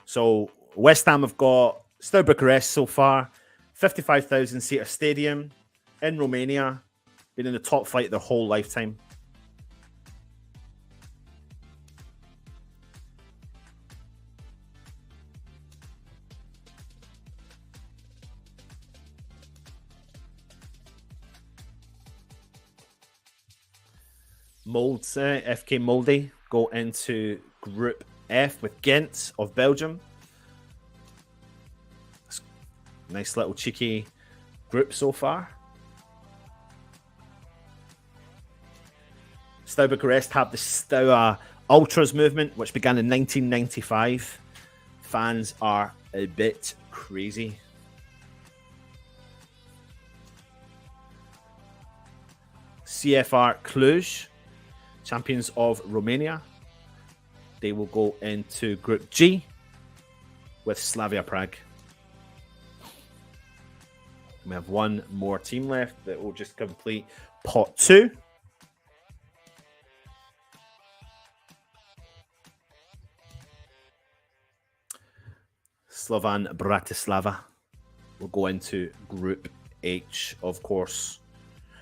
So West Ham have got Steaua Bucharest so far, 55,000 seater stadium in Romania, been in the top flight their whole lifetime. Molde, FK Molde go into Group F with Ghent of Belgium. Nice little cheeky group so far. Steaua Bucharest have the Steaua Ultras movement, which began in 1995. Fans are a bit crazy. CFR Cluj, champions of Romania. They will go into Group G with Slavia Prague. We have one more team left that will just complete pot 2. Slovan Bratislava will go into Group H, of course.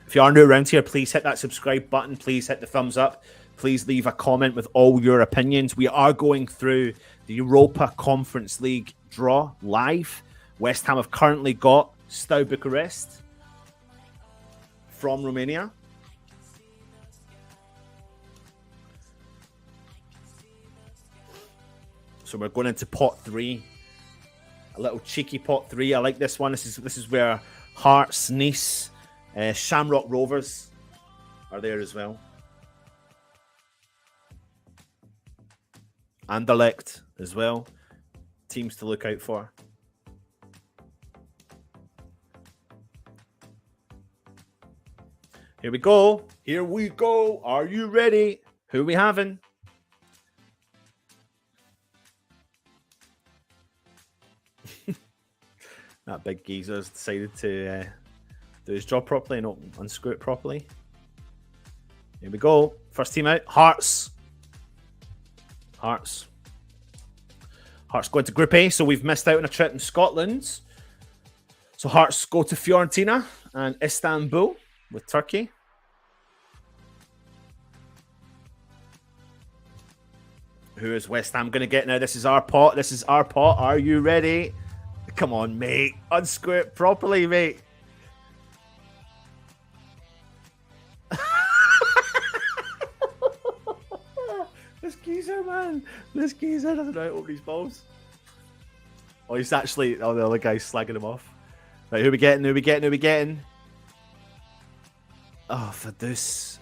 If you are new around here, please hit that subscribe button. Please hit the thumbs up. Please leave a comment with all your opinions. We are going through the Europa Conference League draw live. West Ham have currently got Steaua Bucharest from Romania. So we're going into pot 3. A little cheeky pot 3. I like this one. This is where Hearts, Nice, Shamrock Rovers are there as well. Anderlecht as well. Teams to look out for. Here we go. Here we go. Are you ready? Who are we having? That big geezer's decided to do his job properly and not unscrew it properly. Here we go. First team out. Hearts. Hearts going to Group A, so we've missed out on a trip in Scotland. So Hearts go to Fiorentina and Istanbul with Turkey. Who is West Ham going to get now? This is our pot. This is our pot. Are you ready? Come on, mate. Unscrew it properly, mate. This geezer, man. This geezer doesn't know how to open his balls. Oh, he's actually... Oh, the other guy's slagging him off. Right, who we getting? Who we getting? Who we getting? Oh, for this.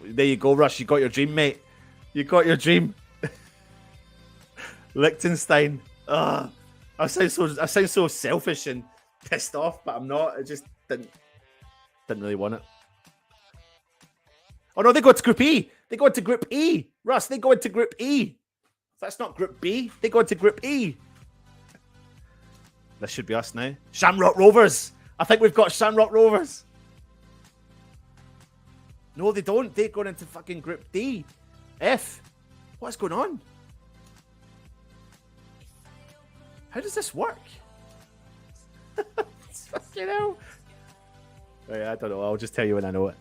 There you go, Rush. You got your dream, mate. You got your dream. Liechtenstein. Oh, I sound so selfish and pissed off, but I'm not. I just didn't really want it. Oh no, they go to Group E. They go into Group E. Russ, they go into Group E. That's not Group B. They go into Group E. This should be us now. Shamrock Rovers. I think we've got Shamrock Rovers. No, they don't. They're going into fucking Group D. F. What's going on? How does this work? Fucking hell. Right, I don't know. I'll just tell you when I know it.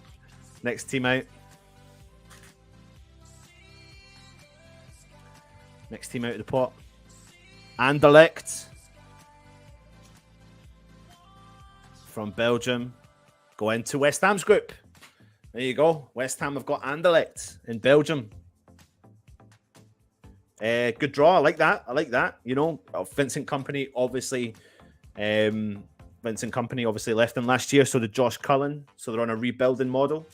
Next team out. Next team out of the pot. Anderlecht. From Belgium. Go into West Ham's group. There you go. West Ham have got Anderlecht in Belgium. Good draw. I like that. You know, Vincent Kompany obviously left them last year. So did Josh Cullen. So they're on a rebuilding model.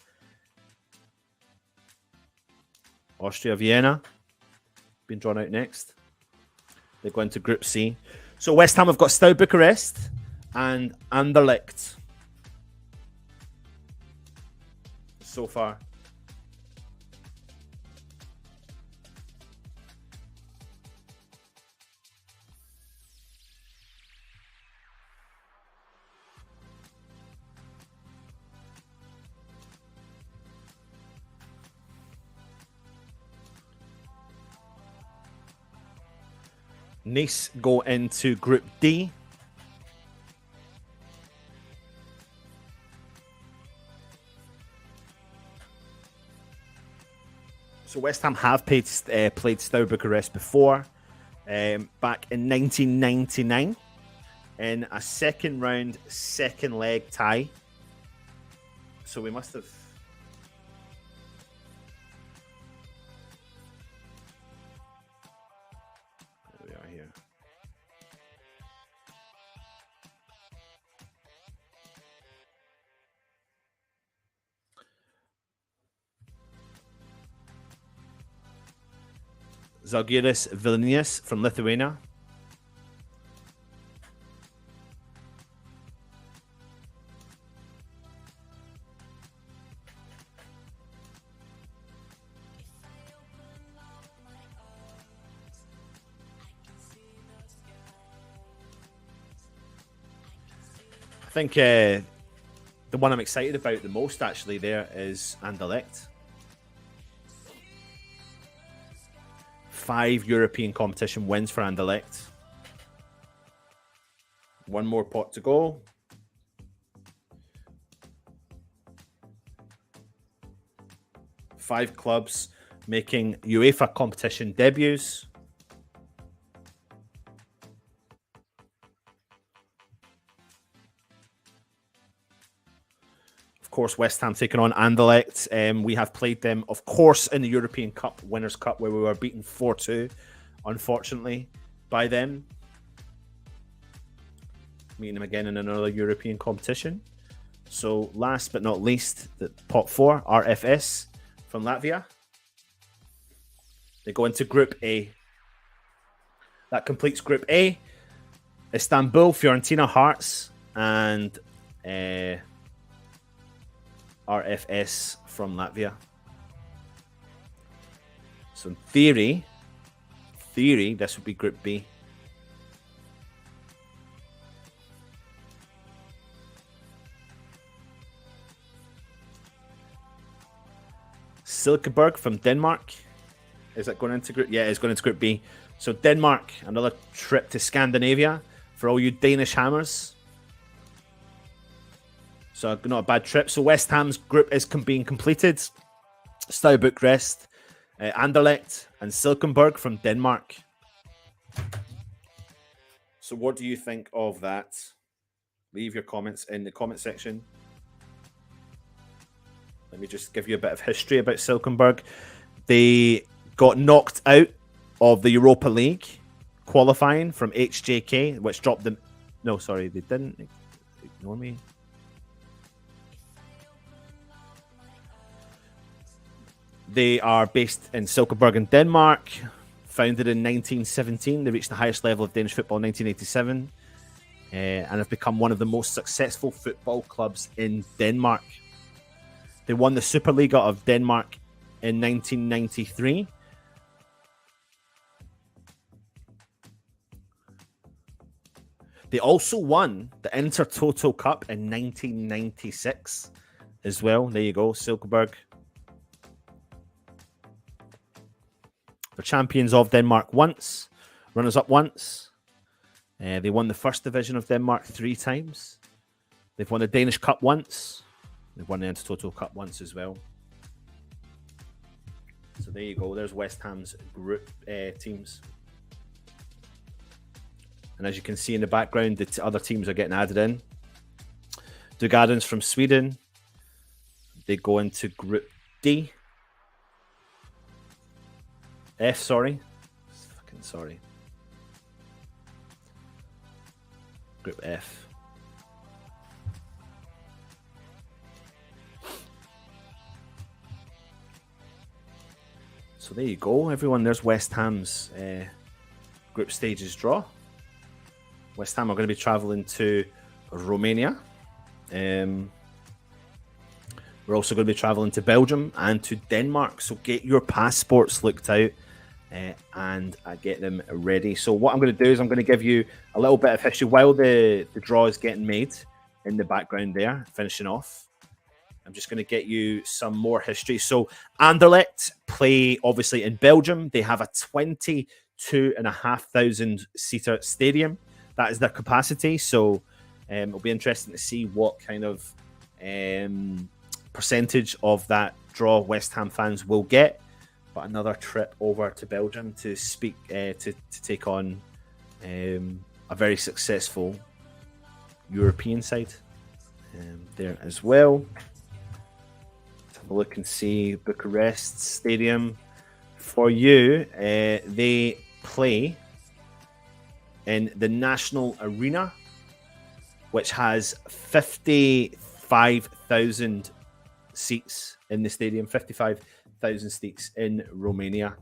Austria Vienna been drawn out next. They go into Group C. So West Ham have got Steaua Bucharest and Anderlecht so far. Nice go into Group D. So West Ham have played Steaua Bucharest before, back in 1999, in a second round, second leg tie. So we must have. There we are here. Zalgiris Vilnius from Lithuania. I think the one I'm excited about the most actually there is Anderlecht. 5 European competition wins for Anderlecht. One more pot to go. Five clubs making UEFA competition debuts. Of course, West Ham taking on Anderlecht. We have played them, of course, in the European Cup, Winners' Cup, where we were beaten 4-2, unfortunately, by them. Meeting them again in another European competition. So, last but not least, the pot 4, RFS from Latvia. They go into Group A. That completes Group A. Istanbul, Fiorentina, Hearts, and RFS from Latvia. So in theory, this would be Group B. Silkeborg from Denmark. Is that going into Group? Yeah, it's going into Group B. So Denmark, another trip to Scandinavia for all you Danish hammers. So not a bad trip. So West Ham's group is being completed. Steaua Bucharest, Anderlecht, and Silkeborg from Denmark. So what do you think of that? Leave your comments in the comment section. Let me just give you a bit of history about Silkeborg. They got knocked out of the Europa League qualifying from HJK, which dropped them. No, sorry, they didn't. Ignore me. They are based in Silkeborg in Denmark. Founded in 1917, they reached the highest level of Danish football in 1987 and have become one of the most successful football clubs in Denmark. They won the Superliga of Denmark in 1993. They also won the Intertoto Cup in 1996 as well. There you go, Silkeborg. They're champions of Denmark once, runners-up once. They won the first division of Denmark 3 times. They've won the Danish Cup once. They've won the Intertoto Cup once as well. So there you go. There's West Ham's group teams. And as you can see in the background, the other teams are getting added in. Dugardens from Sweden. They go into Group D. F, sorry. Fucking sorry. Group F. So there you go, everyone. There's West Ham's group stages draw. West Ham are going to be travelling to Romania. We're also going to be travelling to Belgium and to Denmark. So get your passports looked out and get them ready. So what I'm going to do is I'm going to give you a little bit of history while the draw is getting made in the background there, finishing off. I'm just going to get you some more history. So Anderlecht play obviously in Belgium. They have a 22,500 seater stadium. That is their capacity. So it'll be interesting to see what kind of percentage of that draw West Ham fans will get. But another trip over to Belgium to speak to take on a very successful European side there as well. Have a look and see Bucharest Stadium for you. They play in the National Arena, which has 55,000 seats in the stadium, 55,000 seats in Romania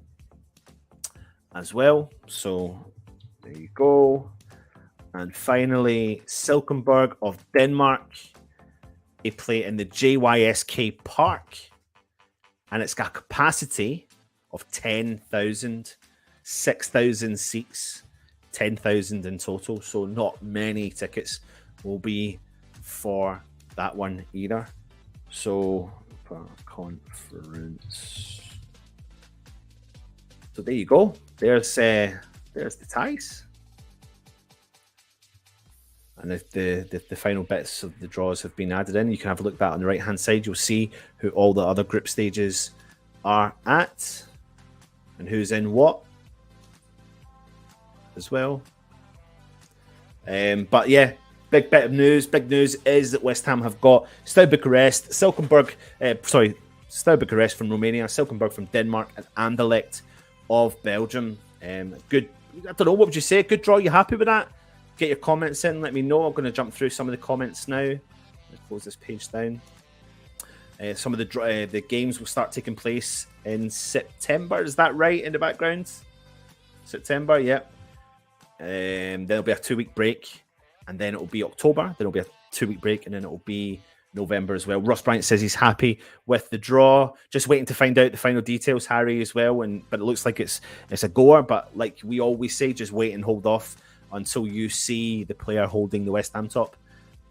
as well. So there you go. And finally, Silkeborg of Denmark. They play in the JYSK Park, and it's got a capacity of 10,000, 6,000 seats, 10,000 in total. So not many tickets will be for that one either. So conference. So there you go. There's the ties. And if the final bits of the draws have been added in, you can have a look at that on the right-hand side. You'll see who all the other group stages are at and who's in what as well. But yeah, big bit of news. Big news is that West Ham have got Steaua Bucharest, Steaua Bucharest from Romania, Silkeborg from Denmark, and Anderlecht of Belgium. Good. I don't know. What would you say? Good draw. You happy with that? Get your comments in. Let me know. I'm going to jump through some of the comments now. Let's close this page down. Some of the games will start taking place in September. Is that right in the background? September, yep. There'll be a 2-week break, and then it'll be October. Then it'll be a 2-week break, and then it'll be November as well. Ross Bryant says he's happy with the draw. Just waiting to find out the final details, Harry, as well. But it looks like it's a goer. But like we always say, just wait and hold off until you see the player holding the West Ham top.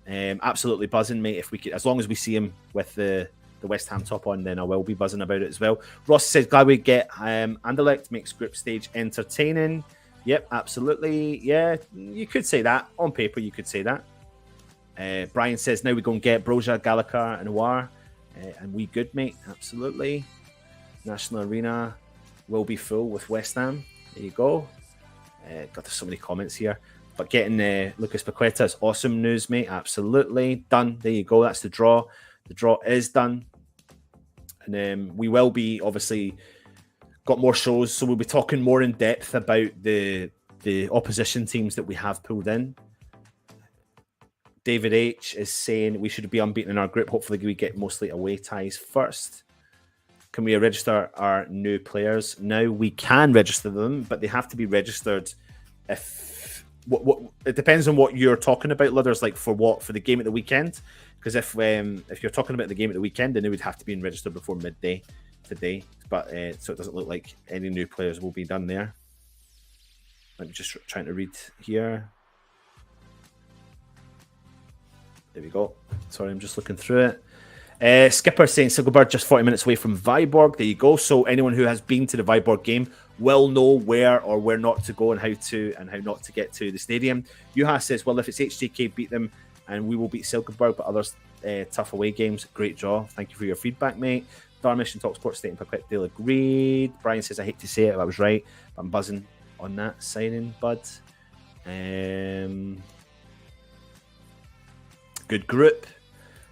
Absolutely buzzing, mate. If we could, as long as we see him with the West Ham top on, then I will be buzzing about it as well. Ross says glad we get Anderlecht, makes group stage entertaining. Yep, absolutely. Yeah, you could say that on paper. You could say that. Brian says now we go and get Broja, Gallagher, and Noir, and we good, mate. Absolutely. National Arena will be full with West Ham. There you go. Got so many comments here. But getting Lucas Paqueta is awesome news, mate. Absolutely. Done. There you go. That's the draw. The draw is done. And we will be, obviously, got more shows. So we'll be talking more in depth about the opposition teams that we have pulled in. David H is saying we should be unbeaten in our group. Hopefully we get mostly away ties first. Can we register our new players? Now we can register them, but they have to be registered if it depends on what you're talking about, Ludders, like for the game at the weekend. Because if you're talking about the game at the weekend, then it would have to be registered before midday. today, but so it doesn't look like any new players will be done there. I'm just trying to read here. There we go. Sorry, I'm just looking through it. Skipper saying Silkeborg just 40 minutes away from Viborg. There you go. So anyone who has been to the Viborg game will know where or where not to go and how not to get to the stadium. Juha says, well, if it's HJK, beat them and we will beat Silkeborg, but others tough away games. Great draw. Thank you for your feedback, mate. Darmish and Talksport State and Paquette Dale agreed. Brian says, I hate to say it, I was right, but I'm buzzing on that signing, bud. Good group.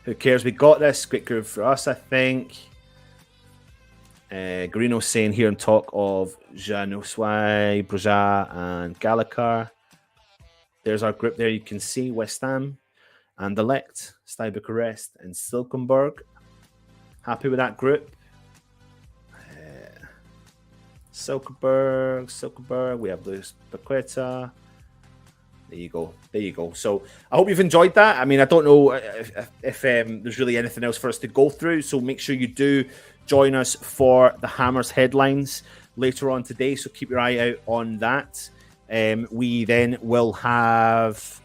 Who cares? We got this. Great group for us, I think. Garino saying here in talk of Januswai, Broja, and Gallagher. There's our group there. You can see West Ham, Anderlecht, Steaua Bucharest, and Silkeborg. Happy with that group. Silkeborg. We have Luis Paqueta. There you go. So I hope you've enjoyed that. I mean, I don't know if there's really anything else for us to go through. So make sure you do join us for the Hammers headlines later on today. So keep your eye out on that. We then will have,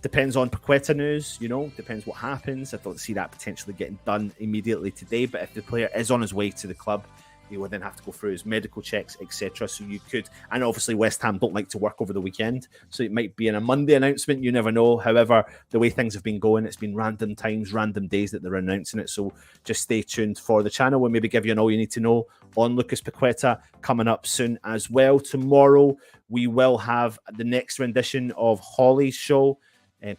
depends on Paqueta news, depends what happens. I don't see that potentially getting done immediately today. But if the player is on his way to the club, he will then have to go through his medical checks, etc. So you could, and obviously West Ham don't like to work over the weekend, so it might be in a Monday announcement. You never know. However, the way things have been going, it's been random times, random days that they're announcing it. So just stay tuned for the channel. We'll maybe give you an all you need to know on Lucas Paqueta coming up soon as well. Tomorrow we will have the next rendition of Holly's show.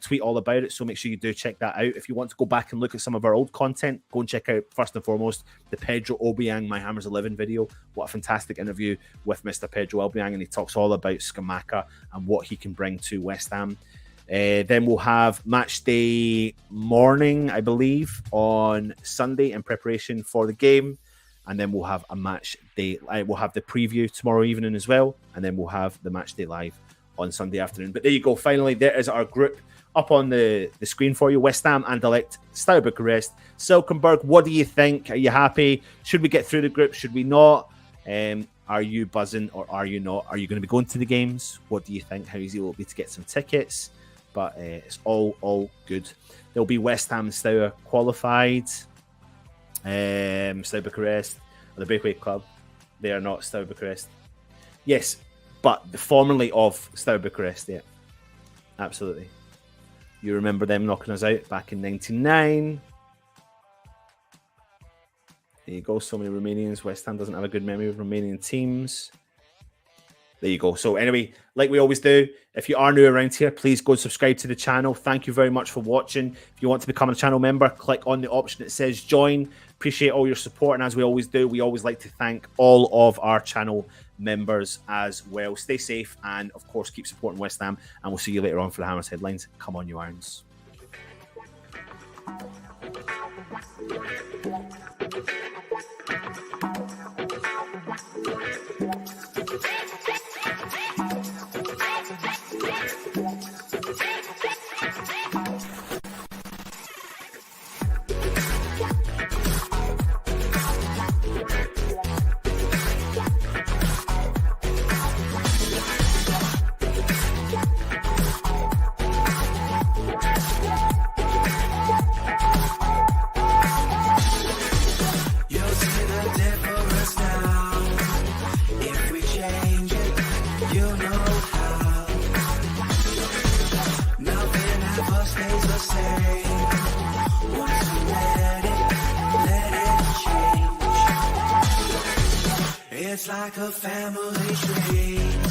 Tweet all about it, so make sure you do check that out. If you want to go back and look at some of our old content, go and check out, first and foremost, the Pedro Obiang My Hammers 11 video. What a fantastic interview with Mr. Pedro Obiang, and he talks all about Scamacca and what he can bring to West Ham. Then we'll have match day morning, I believe, on Sunday in preparation for the game, and then we'll have a match day. We'll have the preview tomorrow evening as well, and then we'll have the match day live on Sunday afternoon. But there you go. Finally, there is our group up on the screen for you. West Ham, Anderlecht, Steaua Bucharest, Silkeborg. What do you think? Are you happy? Should we get through the group? Should we not? Are you buzzing or are you not? Are you going to be going to the games? What do you think? How easy will it be to get some tickets? But it's all good. There'll be West Ham and Steaua qualified. Steaua Bucharest, or the Breakaway Club. They are not Steaua Bucharest. Yes, but formerly of Steaua Bucharest. Yeah, absolutely. You remember them knocking us out back in 99. There you go. So many Romanians. West Ham doesn't have a good memory of Romanian teams. There you go. So anyway, like we always do, if you are new around here, please go and subscribe to the channel. Thank you very much for watching. If you want to become a channel member, click on the option that says join. Appreciate all your support. And as we always do, we always like to thank all of our channel members as well. Stay safe and, of course, keep supporting West Ham. And we'll see you later on for the Hammers headlines. Come on, you Irons. It's like a family tree.